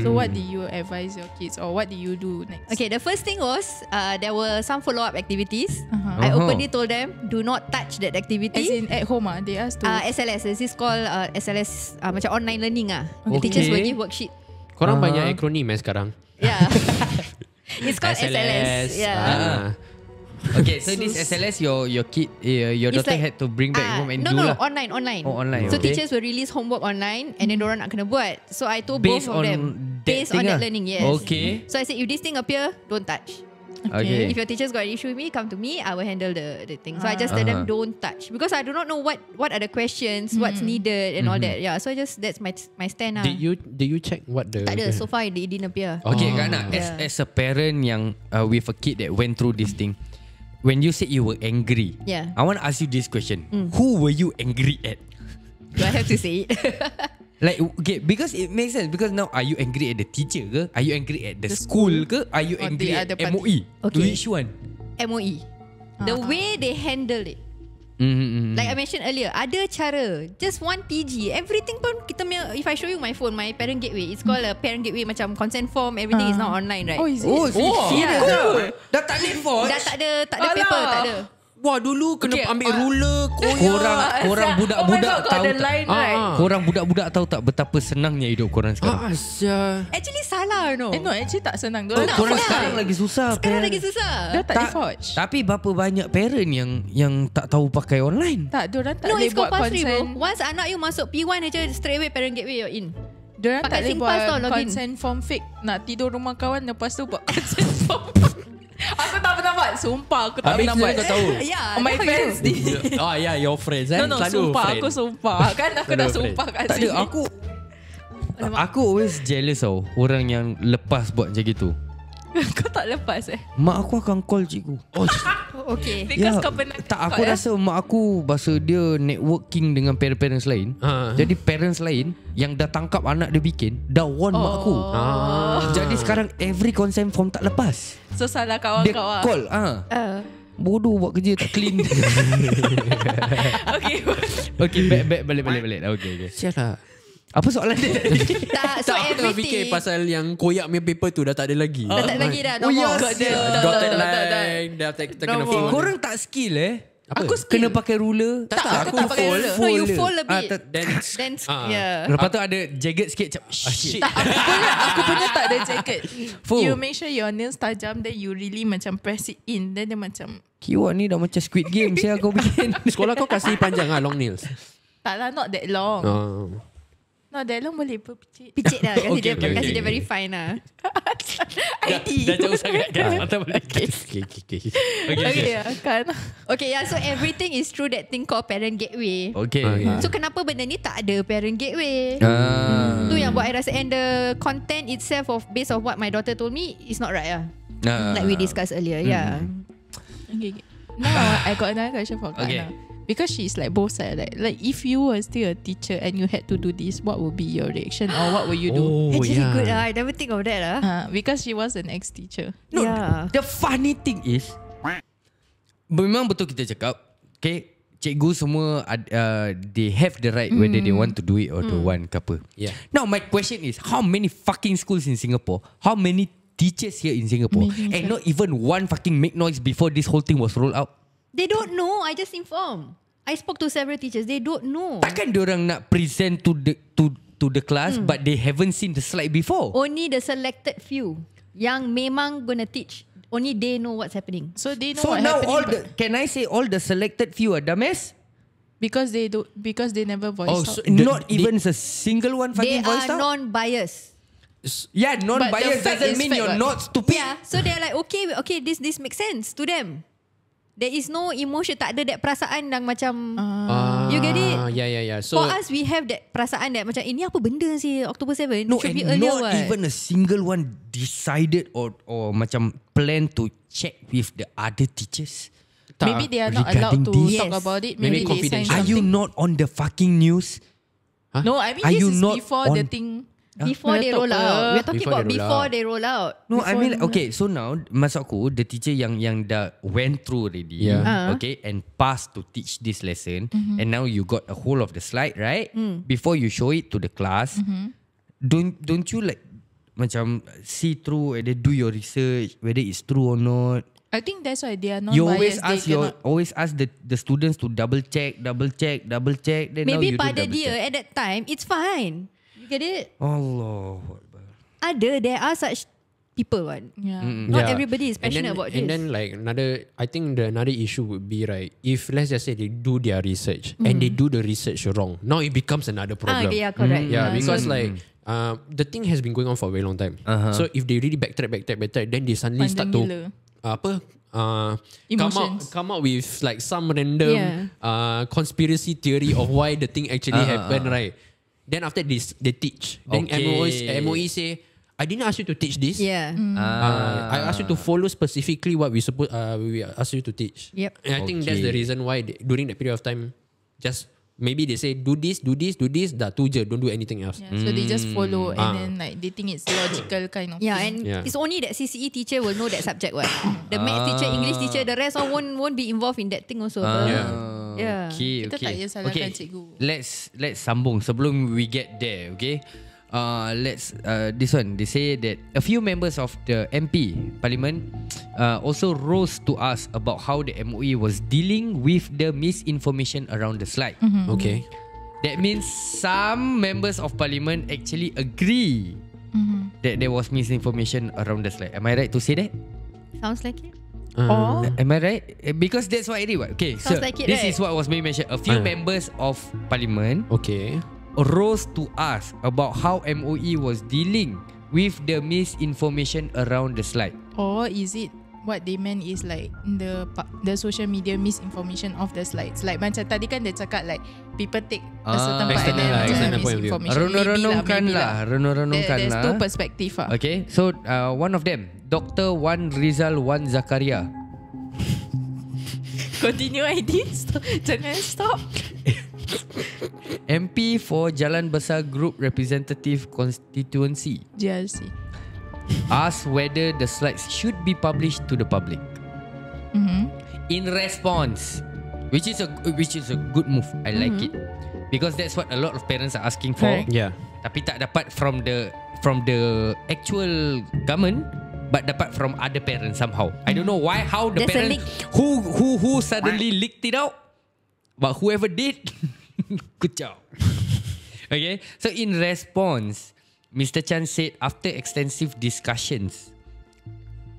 So what did you advise your kids, or what did you do next? Okay, the first thing was there were some follow-up activities. I openly told them, do not touch that activity. As in at home they asked to SLS. This is called SLS, macam online learning The teachers will give worksheet. Korang banyak akronim sekarang. Yeah. It's called SLS. Yeah. Okay, so this SLS your kid your It's daughter like, had to bring back home and do No, lah. online. Oh, online. So okay. teachers will release homework online and then diorang nak kena buat. So I told Based both of on them that based thing on that lah. learning. Yes. Okay. So I said, if this thing appear, don't touch. Okay. If your teachers got an issue with me, come to me. I will handle the thing. So I just tell them don't touch because I do not know what are the questions, what's needed and all that. Yeah. So that's my stand. Did you check what the Tak ada. So far it didn't appear. Okay, Kana, as a parent yang with a kid that went through this thing, when you said you were angry, I want to ask you this question: who were you angry at? Do I have to say it? Like, okay, because it makes sense. Because now, are you angry at the teacher ke? Are you angry at the school ke? Are you angry at MOE? Okay. Which one? MOE. The way they handle it. Like I mentioned earlier, ada cara. Just one PG. Everything pun kita punya, if I show you my phone, my parent gateway, it's called a parent gateway, macam consent form, everything is now online, right? Oh, is it? Serious Yeah. Dah tak need forge? Dah tak ada paper, tak ada. Wah, dulu kena ambil ruler, Korang budak-budak tahu the line, right? Korang budak-budak tahu tak betapa senangnya hidup korang sekarang? Actually salah, no. No, actually tak senang. Korang sekarang lagi susah. Sekarang lagi susah. Dah tak di forge. Tapi berapa banyak parent yang tak tahu pakai online? Tak, diorang tak No, boleh it's buat compulsory, consent. bro. Once anak you masuk P1 aja, straight away parent gateway you're in. Diorang tak Pakai boleh SingPass tau, buat login. consent form fake. Nak tidur rumah kawan, lepas tu buat consent form. Aku tak pernah buat. Sumpah aku tak Habis pernah tu buat. kau tahu. Yeah, My that's how friends you do. ni. Oh yeah, your friends No, Selalu sumpah. friend. Aku sumpah. Kan aku dah sumpah kat Tak sini. ada, aku always jealous tau orang yang lepas buat macam gitu. Kau tak lepas Mak aku akan call cikgu. Okay. Because kau pernah Tak, aku rasa mak aku bahasa dia networking dengan parents lain. Jadi parents lain yang dah tangkap anak dia bikin, dah warn mak aku. Jadi sekarang every consent form tak lepas. So salah kawan Dia kau call bodoh buat kerja tak clean. Okay, back balik. Okay. Sialah. Apa soalan dia tadi? So Aku tengah fikir everything pasal yang koyak punya paper tu dah tak ada lagi. dah tak ada lagi dah. No Oh, more. yes. Dotted line. Dah kita kena fold. Korang tak skill Apa? Aku kena pakai ruler. Tak, Aku tak pakai ruler. No, you fold a bit. Then Then yeah. Lepas tu ada jagged sikit macam shit. Aku punya tak ada jacket. Full. You make sure your nails tajam, then you really macam press it in. Then dia macam Kiwak ni dah macam Squid Game saya kau bikin. sekolah kau kasih panjang long nails. tak lah, not that long. Not that long boleh picit. Picit dah. Kasi Okay. dia very fine lah. Dah jauh sangat kan. Mata balik. Okay, kan. Okay, yeah. So everything is through that thing called parent gateway. Okay. So kenapa benda ni tak ada parent gateway? Tu yang buat I rasa, and the content itself of based of what my daughter told me is not right lah. Like we discussed earlier. Yeah. Okay. Now I got another question for Kana. Okay. Because she's like both sides. Like if you were still a teacher and you had to do this, what would be your reaction or what would you do? Actually good lah. I never think of that lah. Because she was an ex-teacher. No, Yeah. the funny thing is memang betul kita cakap, okay, cikgu semua they have the right whether they want to do it or don't want ke apa. Yeah. Now my question is, how many fucking schools in Singapore, how many teachers here in Singapore, and not even one fucking make noise before this whole thing was rolled out. They don't know. I just informed. I spoke to several teachers. They don't know. Takkan diorang nak present to the class, but they haven't seen the slide before. Only the selected few yang memang gonna teach. Only they know what's happening. So they know So what now happening. can I say all the selected few are dumbass? Because they never voice out. So not even a single one They fucking voiced are out? non-biased. Yeah, non-biased But the fact doesn't is mean fact, you're what? not stupid. Yeah, so they're like, okay, this makes sense to them. There is no emotion, tak ada that perasaan yang macam, you get it? Yeah. So For us, we have that perasaan that macam, ini apa benda sih October 7? No, Should and be earlier not what? even a single one decided or macam plan to check with the other teachers. Maybe they are not allowed regarding to this. talk Yes. about it. Maybe Maybe they sign confidential. Are you something. not on the fucking news? No, I mean Are this you is not before the on- thing. Before they roll out. We're talking Before about they roll before out. they roll out. No, I mean okay. So now, maksud aku, the teacher yang dah went through already, Yeah. okay, and passed to teach this lesson, and now you got a whole of the slide, right? Before you show it to the class, don't you like macam see through and then do your research whether it's true or not? I think that's why they are not You always biased. ask the students to double check. Then now Maybe you don't pada double dia check. at that time, it's fine. You get it? Allah. There are such people one. Yeah. Not everybody is passionate about this. And then like I think another issue would be, right, if let's just say they do their research and they do the research wrong, now it becomes another problem. Yeah, correct. Yeah, because like the thing has been going on for a very long time. So if they really backtrack, then they suddenly start to Emotions. come out with like some random Yeah. conspiracy theory of why the thing actually happened, right? Then after this, they teach. Then Okay. MOE say, I didn't ask you to teach this. Yeah. I asked you to follow specifically what we asked you to teach. Yep. And I think that's the reason why during that period of time, just maybe they say do this, dah tu je, don't do anything else. Yeah, so they just follow and then like they think it's logical kind of Yeah, thing. and it's only that CCE teacher will know that subject what. The math teacher, English teacher, the rest won't be involved in that thing also. Yeah. Okay, Kita tak payah salahkan cikgu. Let's sambung sebelum we get there, okay? Let's this one. They say that a few members of the MP Parliament also rose to us about how the MOE was dealing with the misinformation around the slide. Okay. That means some members of Parliament actually agree that there was misinformation around the slide. Am I right to say that? Sounds like it. Am I right? Because that's what I did. Okay, Sounds so like it, this right? is what was being mentioned. A few members of Parliament Okay. rose to us about how MOE was dealing with the misinformation around the slide. Or is it what they meant is like the social media misinformation of the slides? Like macam tadi kan dia cakap like people take a certain part and external then lah, macam external point of view. misinformation. Renung-renungkan lah. There's two perspective lah. Okay, so one of them, Dr. Wan Rizal Wan Zakaria. Continue ID. Jangan stop. MP for Jalan Besar Group Representative Constituency JRC. asked whether the slides should be published to the public. In response, which is a good move. I like it because that's what a lot of parents are asking for. Correct. Yeah. Tapi tak dapat from the actual government, but dapat from other parents somehow. I don't know why, how the There's a parents who suddenly leaked it out, but whoever did, good job. Okay, so in response, Mr. Chan said after extensive discussions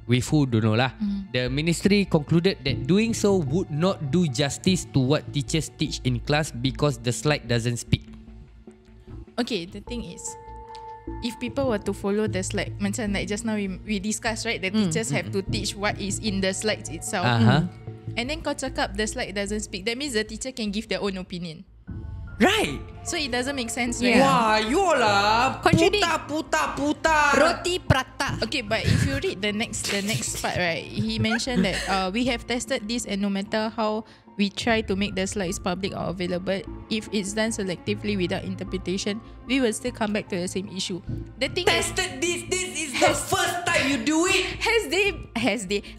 with who don't know lah, the ministry concluded that doing so would not do justice to what teachers teach in class because the slide doesn't speak. Okay, the thing is, if people were to follow the slide, macam like just now we discussed, right? The teachers have to teach what is in the slides itself. And then kau cakap the slide doesn't speak. That means the teacher can give their own opinion. Right. So it doesn't make sense, Yeah. right? Wah, you lah Contradict. puta. Roti prata. Okay, but if you read the next part, right? He mentioned that we have tested this, and no matter how we try to make the slides public or available, if it's done selectively without interpretation, we will still come back to the same issue. The thing is, Tested this is the first time you do it.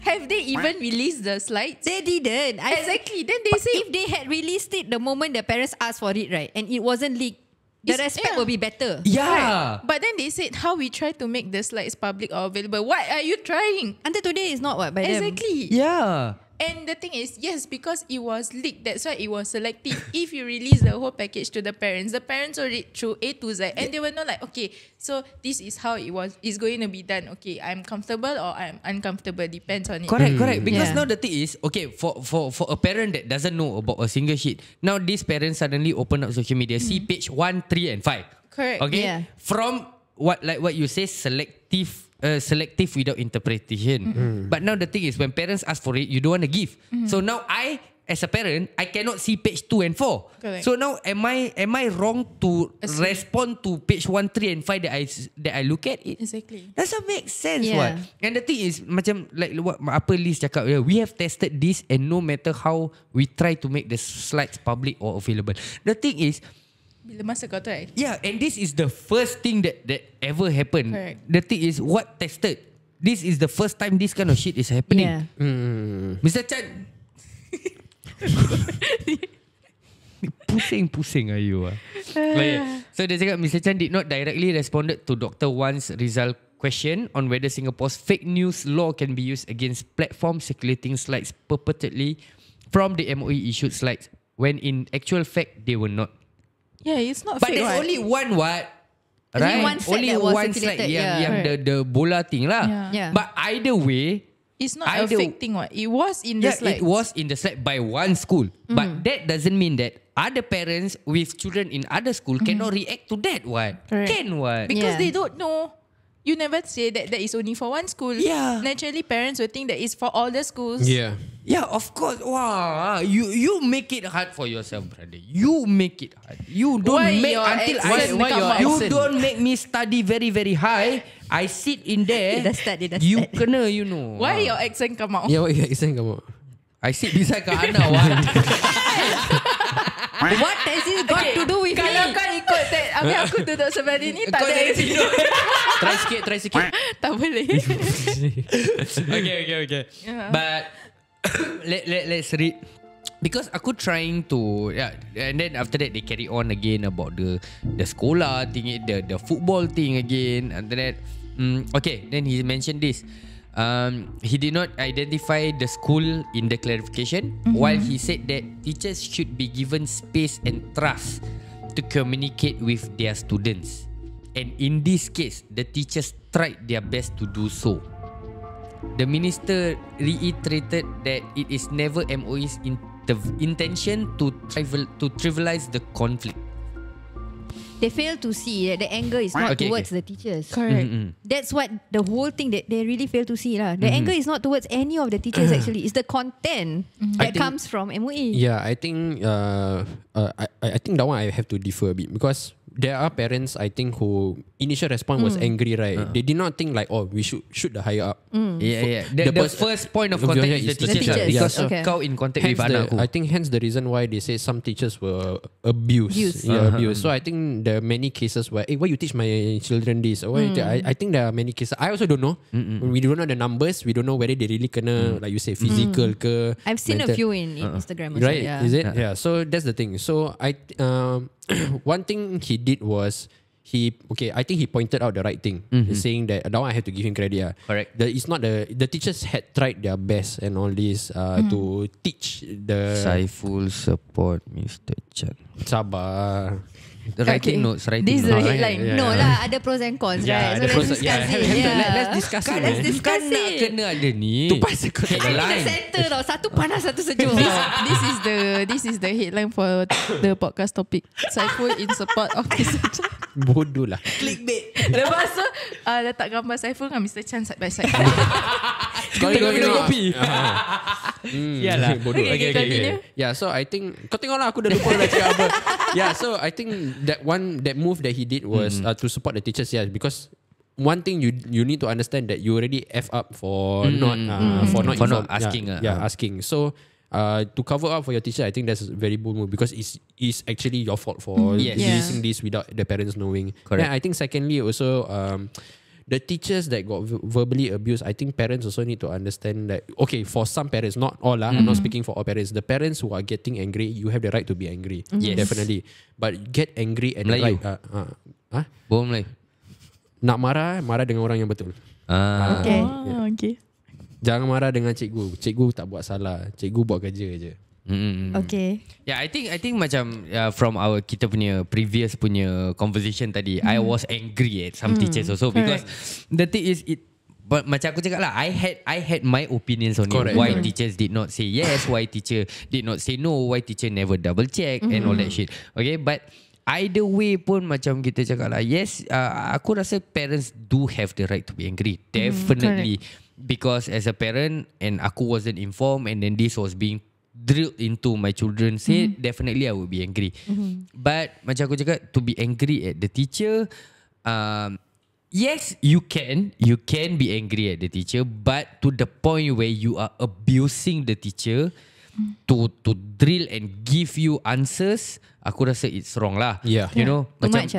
have they even released the slides? They didn't. Exactly. Then they say If they had released it the moment the parents asked for it, right, and it wasn't leaked, The respect will be better. Yeah. But then they said how we try to make the slides public or available. What are you trying? Until today is not what by them. Exactly. Yeah. And the thing is, yes, because it was leaked, that's why it was selective. If you release the whole package to the parents will read through A to Z and they will know like, okay, so this is how it's going to be done. Okay, I'm comfortable or I'm uncomfortable, depends on it. Correct. Because Yeah. now the thing is, okay, for a parent that doesn't know about a single sheet, now these parents suddenly open up social media, see page 1, 3 and 5. Correct. Okay. Yeah. From what you say, selective without interpretation. But now the thing is, when parents ask for it, you don't want to give. So now I, as a parent, I cannot see page 2 and 4. Correct. So now am I wrong to respond to page 1, 3 and 5 that I look at it? Exactly. Doesn't make sense. Yeah. What? And the thing is, macam like what apa Liz cakap, we have tested this, and no matter how we try to make the slides public or available, the thing is, Bila masa kau try. yeah, and this is the first thing that ever happened. Correct. The thing is, what tested? This is the first time this kind of shit is happening. Yeah. Mr. Chan. Pusing are you? So dia cakap Mr. Chan did not directly responded to Dr. Wan's result question on whether Singapore's fake news law can be used against platforms circulating slides purportedly from the MOE issued slides, when in actual fact they were not. Yeah, it's not But fake. there's what? only one what? Only Right? one slide Only that was one circulated, slide yang yeah. the bola thing lah. Yeah. Yeah. But either way, It's not a fake thing. What? It was in the yeah, slides. it was in the slide by one school. But that doesn't mean that other parents with children in other school cannot react to that. What? Correct. Can what? Because Yeah. they don't know. You never say that is only for one school. Yeah. Naturally, parents will think that it's for all the schools. Yeah. Yeah, of course. Wow, you make it hard for yourself, brother. You make it hard. You don't Why make your until accent I. dekat mak You accent? don't make me study very very high. I sit in there. Dia dah start. You kena, you know. Why your accent come out? Yeah, what accent kamu? I sit beside Kak Ana. What? What has it got to do with Kalau me? kau ikut that, habis aku duduk sebelah dia ni, tak Kau ada dari accent. sini. Try sikit. Tak boleh. Okay. Yeah. But let's read. Because aku trying to, yeah, and then after that they carry on again about the sekolah thing, the football thing again. After that, okay, then he mentioned this. He did not identify the school in the clarification, while he said that teachers should be given space and trust to communicate with their students. And in this case, the teachers tried their best to do so. The minister reiterated that it is never MOE's intention to trivialize the conflict. They fail to see that the anger is not Okay, towards the teachers. Correct. That's what the whole thing that they really fail to see lah. The anger is not towards any of the teachers actually. It's the content that I think- comes from MOE. Yeah, I think I think that one I have to differ a bit, because there are parents I think who initial response was angry, right? They did not think like, oh, we should shoot the higher up. Yeah. The The pers- first point of the contact viewer is the is the teacher, teacher. because Okay. kau in contact Hence with anak aku. I think hence the reason why they say some teachers were abused. Abused. Yeah, abused. So I think there are many cases where, hey, why you teach my children this? Or why you I think there are many cases. I also don't know. We don't know the numbers. We don't know whether they really kena, like you say, physical ke. I've seen a mental. few in Instagram also. Right? Yeah. Is it? Yeah. So that's the thing. So one thing he did was I think he pointed out the right thing, saying that now I have to give him credit. Correct. It's not the teachers had tried their best and all this to teach the Saiful support Mr. Chan. sabar. Writing notes. This is the notes. headline. Yeah. No lah, ada pros and cons, Yeah, right? So ada let's pros- discuss yeah, it. have to- Yeah. let's discuss it, Let's man. discuss Kan nak it. kena ada ni. Tu pasal kau tak In the Headline. center tau. Satu panas, satu sejuk. This is the headline for the podcast topic. Saiful in support of Mr. Chan. bodoh lah. Clickbait. Lepas tu letak gambar Saiful dengan Mr. Chan side by side. Kau minum kopi. Yalah. Bodoh. Okay, continue. Yeah, so I think kau tengok lah, aku dah lupa dah cakap apa. Yeah, so I think that move that he did was to support the teachers. Yeah, because one thing you need to understand that you already F up for not asking. Asking. So to cover up for your teacher, I think that's a very bold move, because it's actually your fault for Yes. releasing this without the parents knowing. Correct. And I think secondly also the teachers that got verbally abused, I think parents also need to understand that, okay, for some parents, not all I'm not speaking for all parents, the parents who are getting angry, you have the right to be angry. Yes. Definitely. But get angry at the Melayu. right Bohong Melayu. nak marah dengan orang yang betul. Okay. Oh, okay. Jangan marah dengan cikgu. Cikgu tak buat salah. Cikgu buat kerja je. Okay. Yeah, I think macam from kita punya previous punya conversation tadi, I was angry at some teachers also because the thing is but macam aku cakap lah, I had my opinions on it. Why teachers did not say yes, why teacher did not say no, why teacher never double check and all that shit. Okay, but either way pun macam kita cakap lah, yes, aku rasa parents do have the right to be angry. Definitely. Because as a parent and aku wasn't informed and then this was being drilled into my children's head, definitely I would be angry. But macam aku cakap, to be angry at the teacher, yes, you can be angry at the teacher, but to the point where you are abusing the teacher to drill and give you answers, aku rasa it's wrong lah. Yeah. You know, Too macam much,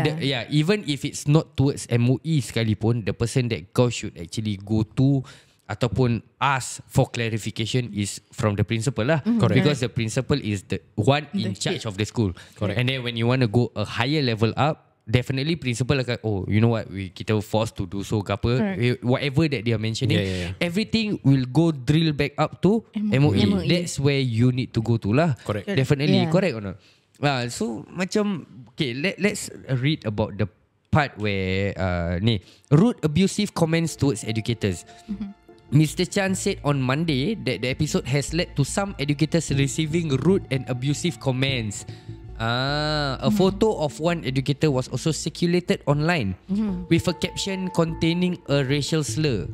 even if it's not towards MOE sekalipun, the person that kau should actually go to ataupun ask for clarification is from the principal lah. Correct. Because the principal is the one in charge of the school. Correct. And then when you want to go a higher level up, definitely principal akan, oh, you know what, kita forced to do so ke apa, whatever that they are mentioning, everything will go drill back up to MOE. That's where you need to go to lah. Correct. Definitely. Correct or not? So macam, okay, let's read about the part where ni rude abusive comments towards educators. Mr. Chan said on Monday that the episode has led to some educators receiving rude and abusive comments. A photo of one educator was also circulated online with a caption containing a racial slur,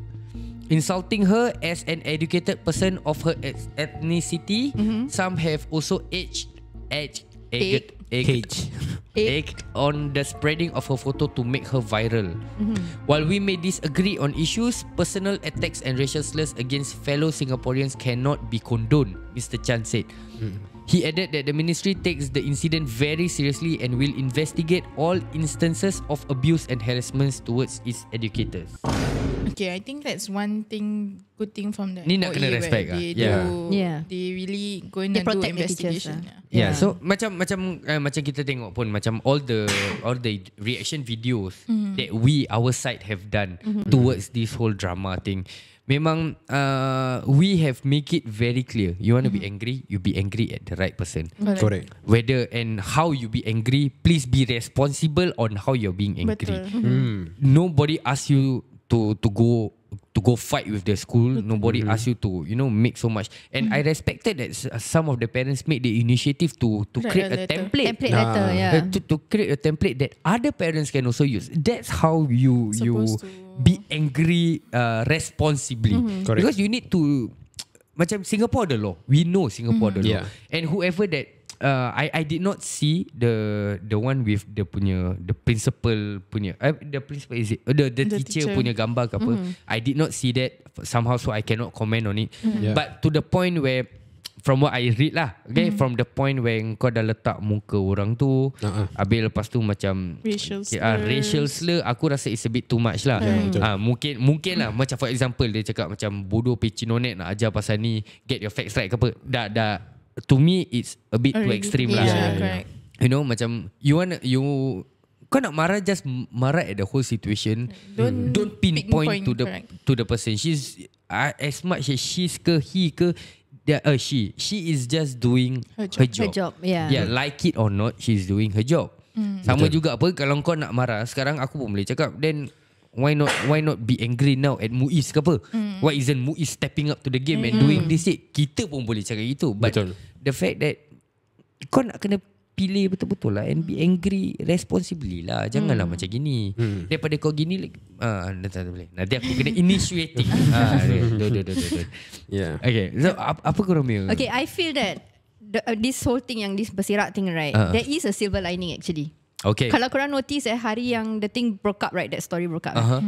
insulting her as an educated person of her ethnicity. Some have also egged on the spreading of her photo to make her viral. While we may disagree on issues, personal attacks and racial slurs against fellow Singaporeans cannot be condoned, Mr. Chan said. He added that the ministry takes the incident very seriously and will investigate all instances of abuse and harassment towards its educators. Okay, I think that's one good thing from the Ni nak kena MOE respect where lah. they really go in They and do protect the teachers investigation. lah. Yeah, so macam kita tengok pun macam all the reaction videos that we our side have done towards this whole drama thing. Memang we have make it very clear. You want to be angry, you be angry at the right person. Correct. Whether and how you be angry, please be responsible on how you're being angry. Nobody asks you to go fight with the school. Nobody asks you to make so much. And I respected that some of the parents made the initiative to create a template. Template letter, yeah. To create a template that other parents can also use. That's how you Supposed to be angry responsibly. Because you need to, macam Singapore the law. We know Singapore the law. Yeah. And whoever that I did not see the one with the principal punya the principal is it the teacher punya gambar ke apa. I did not see that somehow, so I cannot comment on it. But to the point where, from what I read lah, okay, from the point where kau dah letak muka orang tu, habis lepas tu macam racial slur, aku rasa it's a bit too much lah. Mungkin lah, macam for example dia cakap macam bodoh pecinonet nak ajar pasal ni, get your facts right ke apa. Dah to me it's a bit too extreme lah. Correct. You know, macam kau nak marah, just marah at the whole situation. Don't pinpoint to the person. She's as much as she's ke he ke she is just doing her job. Yeah, like it or not, she's doing her job. Sama juga apa, kalau kau nak marah sekarang, aku pun boleh cakap, then why not be angry now at Muiz ke apa? Why isn't Muiz stepping up to the game and doing this shit? Kita pun boleh cakap gitu. But the fact that kau nak kena pilih betul-betul lah and be angry responsibly lah. Janganlah macam gini. Daripada kau gini nanti aku kena initiating. Yeah. Okay, so apa korang punya? Okay, I feel that this whole thing, yang this bersirak thing, right, there is a silver lining actually. Okay. Kalau korang notice hari yang the thing broke up, right, that story broke up, right?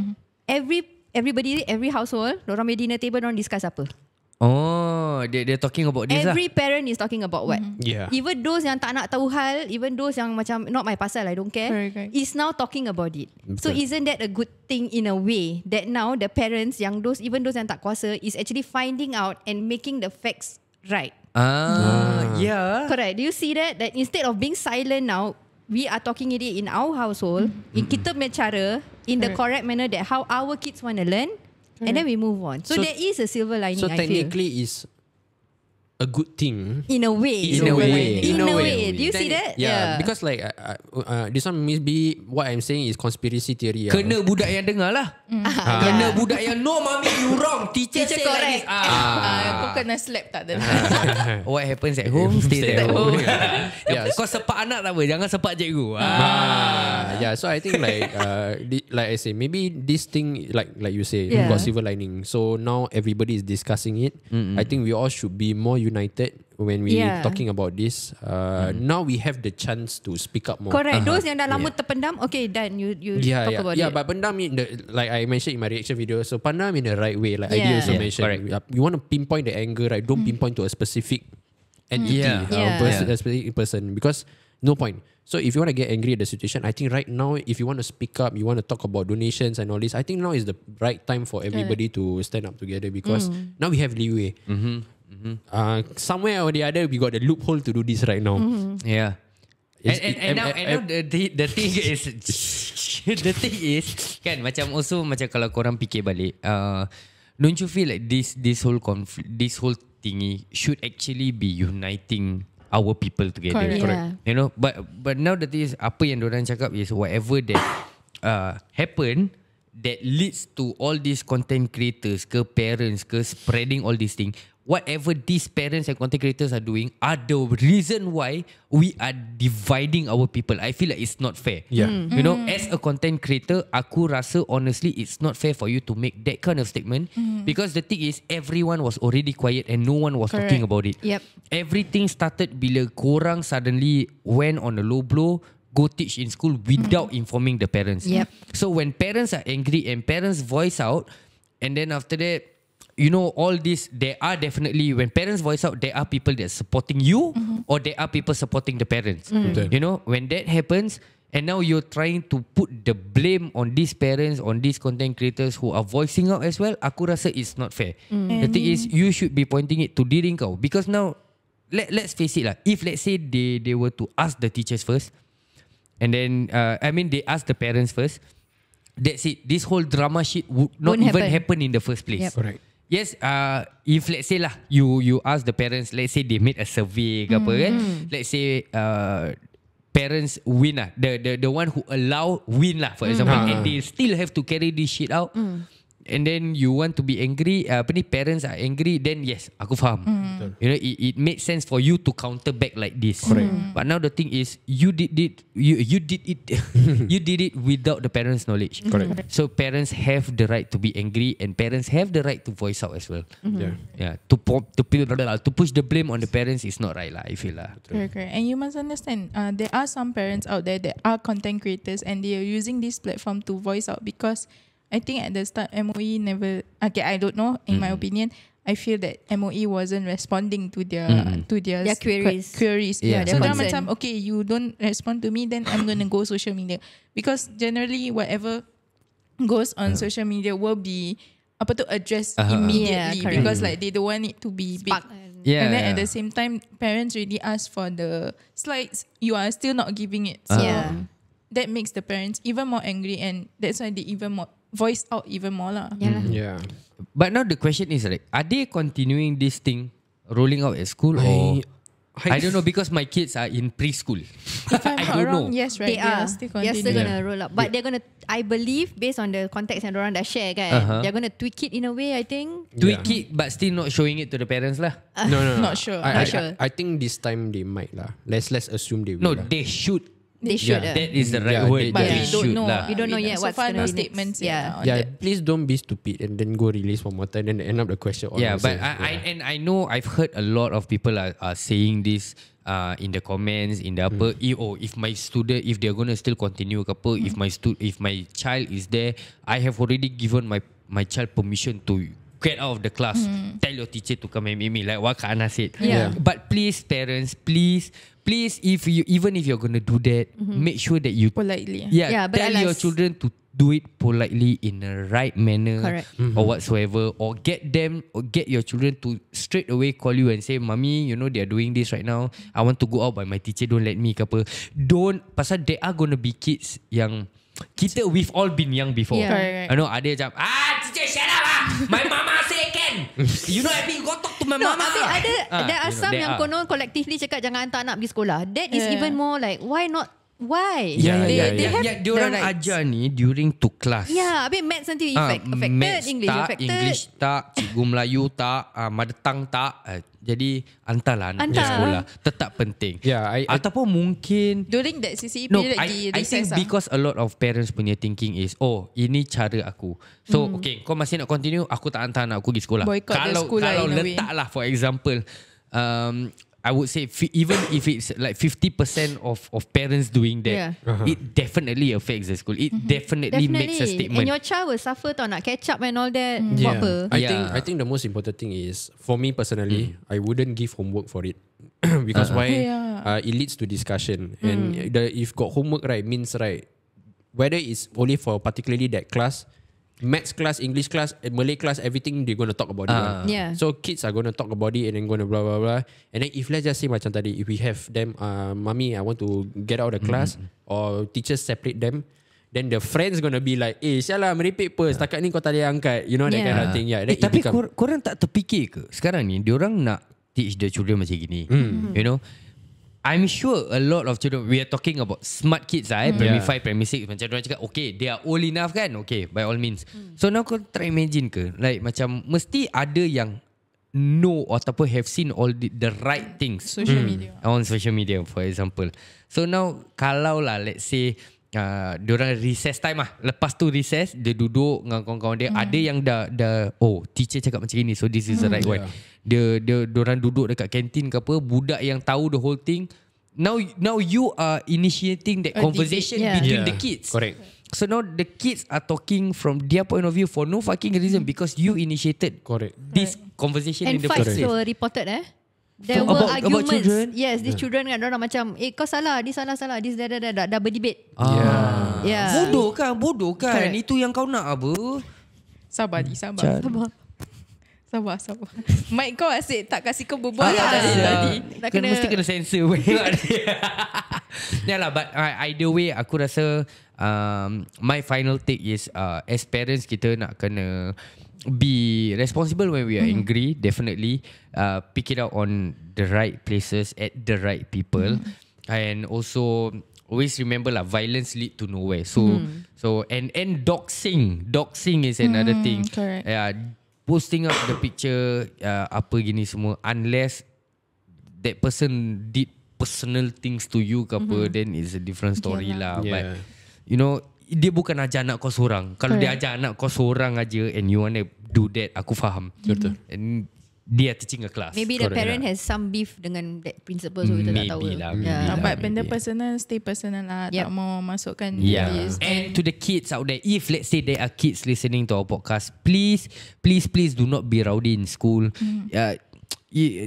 Uh-huh. Everybody, every household, dorang punya dinner table, dorang discuss apa? Oh. they're talking about this Every parent is talking about what? Yeah. Even those yang tak nak tahu hal, even those yang macam not my pasal, I don't care, Correct. is now talking about it. So Betul. isn't that a good thing in a way that now the parents yang even those yang tak kuasa is actually finding out and making the facts right. Yeah. Correct. Do you see that? That instead of being silent now, we are talking it in our household, in kita punya cara, in the correct manner that how our kids want to learn, and then we move on. So there is a silver lining, So I feel. technically is a good thing. In a way. In a way. In a way. Do you see that? Yeah, because like this one maybe what I'm saying is conspiracy theory. Kena budak yang dengar lah. Kena budak yang no mami you wrong. Teacher say like correct. this. Kau kena slap tak ada. What happens at home stays at home. Yeah. Kau sepak anak tak apa, jangan sepak cikgu. Yeah, so I think like like I say, maybe this thing like you say, Yeah. got silver lining. So now everybody is discussing it. I think we all should be more united when we talking about this. Now we have the chance to speak up more. Correct. Those yang dah lama terpendam, okay, done. You talk about it. But pendam in the, like I mentioned in my reaction video, so pendam in the right way, like I Yeah. also Yeah, mentioned. You want to pinpoint the anger, right? Don't pinpoint to a specific entity, Yeah. a specific person, because no point. So if you want to get angry at the situation, I think right now, if you want to speak up, you want to talk about donations and all this, I think now is the right time for everybody to stand up together, because now we have leeway. Somewhere or the other, we got the loophole to do this right now. Yeah. And now the thing is the thing is kan macam also macam kalau korang fikir balik, don't you feel like this whole conflict, this whole thingy should actually be uniting our people together? Correct. Yeah. You know, but now the thing is, apa yang dorang cakap is whatever that happen that leads to all these content creators ke parents ke spreading all these things, whatever these parents and content creators are doing are the reason why we are dividing our people. I feel like it's not fair. Yeah. You know, as a content creator, aku rasa honestly it's not fair for you to make that kind of statement, because the thing is everyone was already quiet and no one was talking about it. Yep. Everything started bila korang suddenly went on a low blow, go teach in school without informing the parents. Yep. So when parents are angry and parents voice out, and then after that, you know, all this, there are definitely, when parents voice out, there are people that are supporting you, or there are people supporting the parents. You know, when that happens, and now you're trying to put the blame on these parents, on these content creators who are voicing out as well, aku rasa it's not fair. The thing is, you should be pointing it to diri kau, because now, let's face it lah, if let's say they were to ask the teachers first, and then, they ask the parents first, that's it. This whole drama shit would not Won't even happen. happen in the first place. Yep. Correct. Yes, if let's say lah, you ask the parents, let's say they made a survey ke apa kan, let's say parents win lah, the one who allow win lah, for example, and they still have to carry this shit out, and then you want to be angry, parents are angry, then yes, aku faham. You know, it makes sense for you to counter back like this. Correct. But now the thing is, you did it you did it without the parents' knowledge. Correct. So parents have the right to be angry, and parents have the right to voice out as well. Yeah. To push the blame on the parents is not right lah, I feel lah. Correct. And you must understand, there are some parents out there that are content creators and they are using this platform to voice out, because I think at the start MOE never, okay, I don't know, in my opinion, I feel that MOE wasn't responding to their Their queries. Yeah. So their dia concern. macam, okay, you don't respond to me, then I'm gonna go social media, because generally whatever goes on social media will be addressed immediately, Yeah, correct. because like they don't want it to be big. Spark. Yeah, And then at yeah. the same time, parents really ask for the slides. You are still not giving it. So that makes the parents even more angry, and that's why they even more voice out even more lah. Yeah. But now the question is, like, are they continuing this thing rolling out at school, or I don't know, because my kids are in preschool. If I'm I not don't wrong, know. yes, right. They are still They're still continuing. gonna roll up, but they're gonna, I believe, based on the context yang orang dah share kan, they're gonna tweak it in a way, I think. Tweak it, but still not showing it to the parents lah. No. Not sure. Not sure. I think this time they might lah. Let's assume they will. No, lah. they should. They should. That is the right Yeah, word. But They we should don't know. lah. We don't know yet so what's far gonna no be next. statements. Yeah. On Yeah, that. please don't be stupid and then go release one more time and end up the question. all Yeah, but nonsense. I know I've heard a lot of people are saying this in the comments, in the apa, if my student, if they're gonna still continue ke apa, if my child is there, I have already given my child permission to get out of the class. Tell your teacher to come and meet me, like what Kana said. Yeah. But please, parents, please, if you even if you're gonna do that, make sure that you Politely. Yeah, tell beralas. your children to do it politely in a right manner. Correct. Or whatsoever, or get your children to straight away call you and say, "Mommy, you know they are doing this right now. I want to go out but my teacher don't let me ke apa." Don't, pasal there are gonna be kids yang we've all been young before. Yeah. Correct. I know ada macam, teacher shut up my mama say can. You know I mean, go talk to my No, mama. tapi there are some there yang are. konon collectively cakap jangan hantar anak pergi sekolah. That is Yeah. even more like, why not? Why? Yeah, They yeah, have diorang the rights. ajar ni during to class. Yeah, habis maths nanti affected, Maths English tak, affected. English tak, cikgu Melayu tak, mother tongue tak. Jadi hantarlah anak pergi Hantar. sekolah. Tetap penting. Yeah, Ataupun mungkin During that CCE no, period I think because a lot of parents punya thinking is, ini cara aku. So okay, kau masih nak continue, aku tak hantar anak aku pergi sekolah. Boycott the school lah kalau in a way. letak lah, for example, I would say even if it's like 50% of parents doing that, it definitely affects the school. It definitely makes a statement. And your child will suffer tau, nak catch up and all that. Buat apa? I think the most important thing is, for me personally, I wouldn't give homework for it. Because why? It leads to discussion. And if got homework, right, means right, whether it's only for particularly that class, maths class, English class, Malay class, everything they're going to talk about it. Yeah. So kids are going to talk about it and then going to blah blah blah. And then if let's just say macam tadi, if we have them, mommy, I want to get out of the class, or teachers separate them, then the friends going to be like, sialah merepek apa, setakat ni kau tak ada angkat, you know, that kind of thing. Yeah. Then Tapi korang tak terfikir ke sekarang ni diorang nak teach the children macam gini? You know, I'm sure a lot of children, we are talking about smart kids primary 5, primary 6, macam diorang cakap, okay, they are old enough kan, okay, by all means. So now kau try imagine ke, like macam mesti ada yang know ataupun have seen all the right things social media. on social media, for example. So now kalau lah, let's say diorang recess time lah, lepas tu recess dia duduk dengan kawan-kawan dia, ada yang dah teacher cakap macam ni, so this is the right one. Diorang duduk dekat kantin ke apa, budak yang tahu the whole thing, now you are initiating that conversation between the kids. Correct. So now the kids are talking from their point of view for no fucking reason, because you initiated this conversation And in the fights first place. were reported There About were arguments. children? Yes, these children kan orang macam, kau salah, dia salah, this dah berdebate. Yeah. Bodoh kan. Correct. Itu yang kau nak apa? Sabar. Mic kau asyik tak kasih kau berbual tadi. Mesti kena censor. Yalah, but either way aku rasa my final take is, as parents kita nak kena be responsible when we are angry. Definitely pick it out on the right places at the right people, and also always remember lah, violence lead to nowhere. So and doxing is another thing. Correct. Posting up the picture apa gini semua, unless that person did personal things to you ke apa, then it's a different story lah. But you know, dia bukan ajar anak kau seorang. Kalau dia ajar anak kau seorang aja and you want to do that, aku faham. Betul. And dia teaching a class. Maybe the parent has some beef dengan that principal, so kita tak tahu. Maybe lah. But benda personal, stay personal lah. Tak mau masukkan this. And to the kids out there, if let's say there are kids listening to our podcast, please do not be rowdy in school.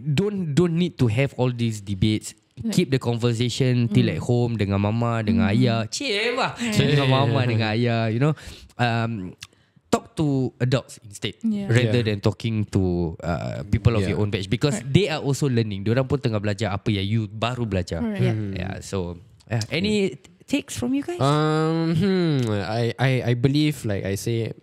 Don't need to have all these debates. Keep the conversation till at home dengan mama, dengan ayah. Chill lah. Dengan mama, dengan ayah. You know, talk to adults instead, rather than talking to people of your own batch, because they are also learning. Diorang pun tengah belajar apa yang you baru belajar. So any takes from you guys? I believe, like I say,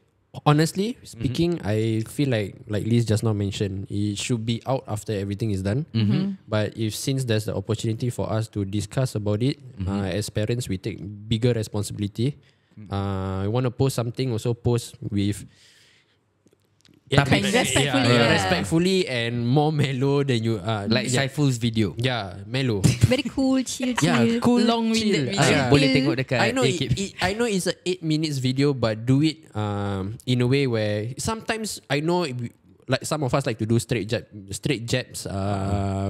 honestly speaking, I feel like Liz just now mentioned, it should be out after everything is done. But if since there's the opportunity for us to discuss about it, as parents, we take bigger responsibility. I want to post something, also post with respectfully and more mellow than you like Saiful's video. Mellow. Very cool, chill. Cool, long-winded video. Boleh tengok dekat I know it's a 8 minutes video, but do it in a way where sometimes I know like some of us like to do straight jabs.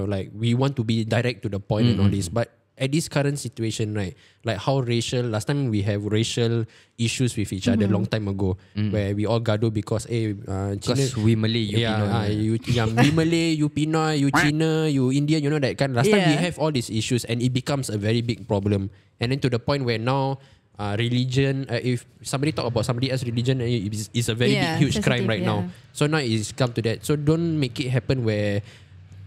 Like we want to be direct to the point and all this, but at this current situation, right? Like how last time we have racial issues with each other long time ago, where we all gaduh because Because we Malay, you Pinoy. we Malay, you Pinoy, you China, you Indian, you know that kind. Last time we have all these issues, and it becomes a very big problem. And then to the point where now religion, if somebody talk about somebody else's religion, it's a very big, huge crime right now. So now it's come to that. So don't make it happen where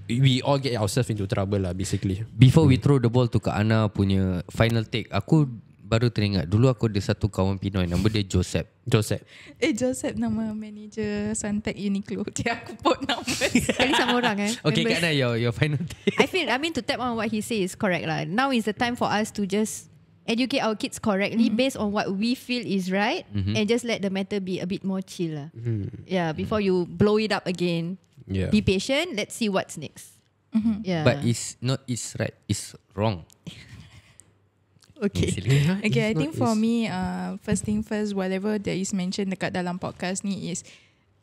we all get ourselves into trouble lah, basically. Before we throw the ball to Kak Ana punya final take, aku baru teringat dulu aku ada satu kawan Pinoy, nama dia Joseph. Joseph nama manager Suntec Uniqlo. Dia aku put nama Sekali sama orang Okay, Kak Ana, your final take. I mean to tap on what he says is correct lah. Now is the time for us to just educate our kids correctly based on what we feel is right, and just let the matter be a bit more chill lah. Yeah, before you blow it up again. Yeah. Be patient. Let's see what's next. Yeah. But it's not it's right, it's wrong. Okay. Okay, I think for me, first thing first, whatever that is mentioned dekat dalam podcast ni is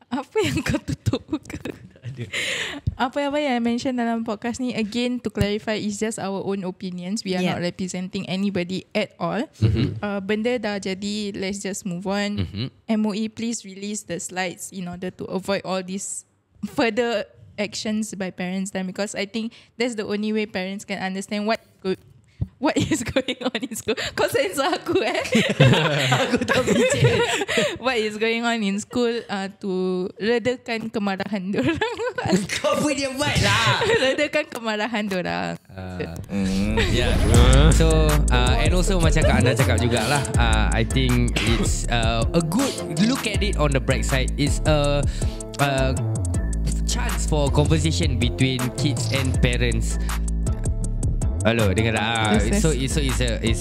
apa yang kau tutup ke? Apa-apa yang mention dalam podcast ni, again to clarify, is just our own opinions. We are not representing anybody at all. Benda dah jadi, let's just move on. MOE, please release the slides in order to avoid all these further actions by parents then, because I think that's the only way parents can understand what is going on in school. Kau sensor aku aku tak fikir what is going on in school, to redakan kemarahan diorang. Kau punya mic lah. Redakan kemarahan diorang. So and also macam Kak Ana cakap jugalah, I think it's a good look at it on the bright side. It's a chance for conversation between kids and parents. Hello, dengar tak? So it's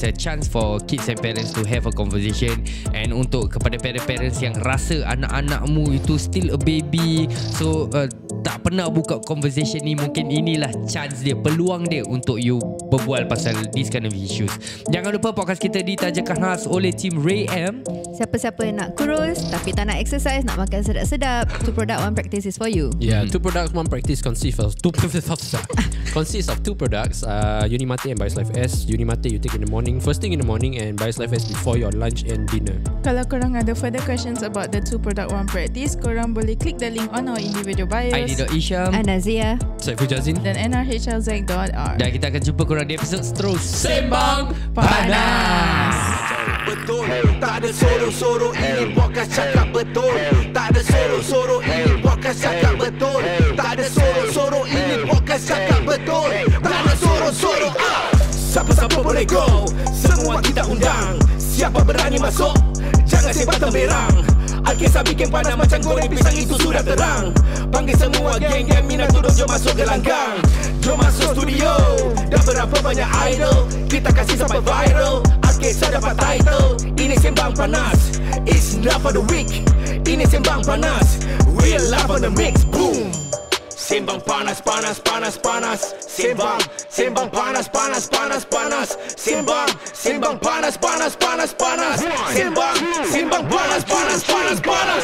a chance for kids and parents to have a conversation, and untuk kepada parents yang rasa anak-anakmu itu still a baby, so tak pernah buka conversation ni, mungkin inilah chance dia, peluang dia untuk you berbual pasal this kind of issues. Jangan lupa podcast kita ditajakan khas oleh tim Ray M. Siapa-siapa yang nak kurus tapi tak nak exercise, nak makan sedap-sedap, 2 product 1 practice is for you. Yeah, 2 products 1 practice consists of 2 products. Unimate and Bios Life S. Unimate you take in the morning, first thing in the morning, and Bios Life S before your lunch and dinner. Kalau korang ada further questions about the 2 product 1 practice, korang boleh klik the link on our individual bios. ID.Isham, Anazia, Saiful Jazin dan nrhlz.r. dan kita akan jumpa korang di episod seterusnya. Sembang Panas. Betul, tak ada soro-soro, ini podcast cakap betul. Tak ada soro-soro, ini podcast cakap betul. Tak ada soro-soro, ini podcast cakap betul. Tak ada soro-soro. Siapa-siapa boleh go, semua kita undang. Siapa berani masuk, jangan sebat temberang. Al-Kisah bikin panas macam goreng pisang, itu sudah terang. Panggil semua geng-geng minat turun, jom masuk gelanggang. Jom masuk studio, dah berapa banyak idol, kita kasih sampai viral. Al-Kisah dapat title, ini Sembang Panas. It's not for the weak, ini Sembang Panas. Real love on the mix, boom. Sembang panas, panas, panas, panas. Sembang panas, panas, panas, panas. Sembang panas, panas, panas, panas. Sembang panas, panas, panas, panas.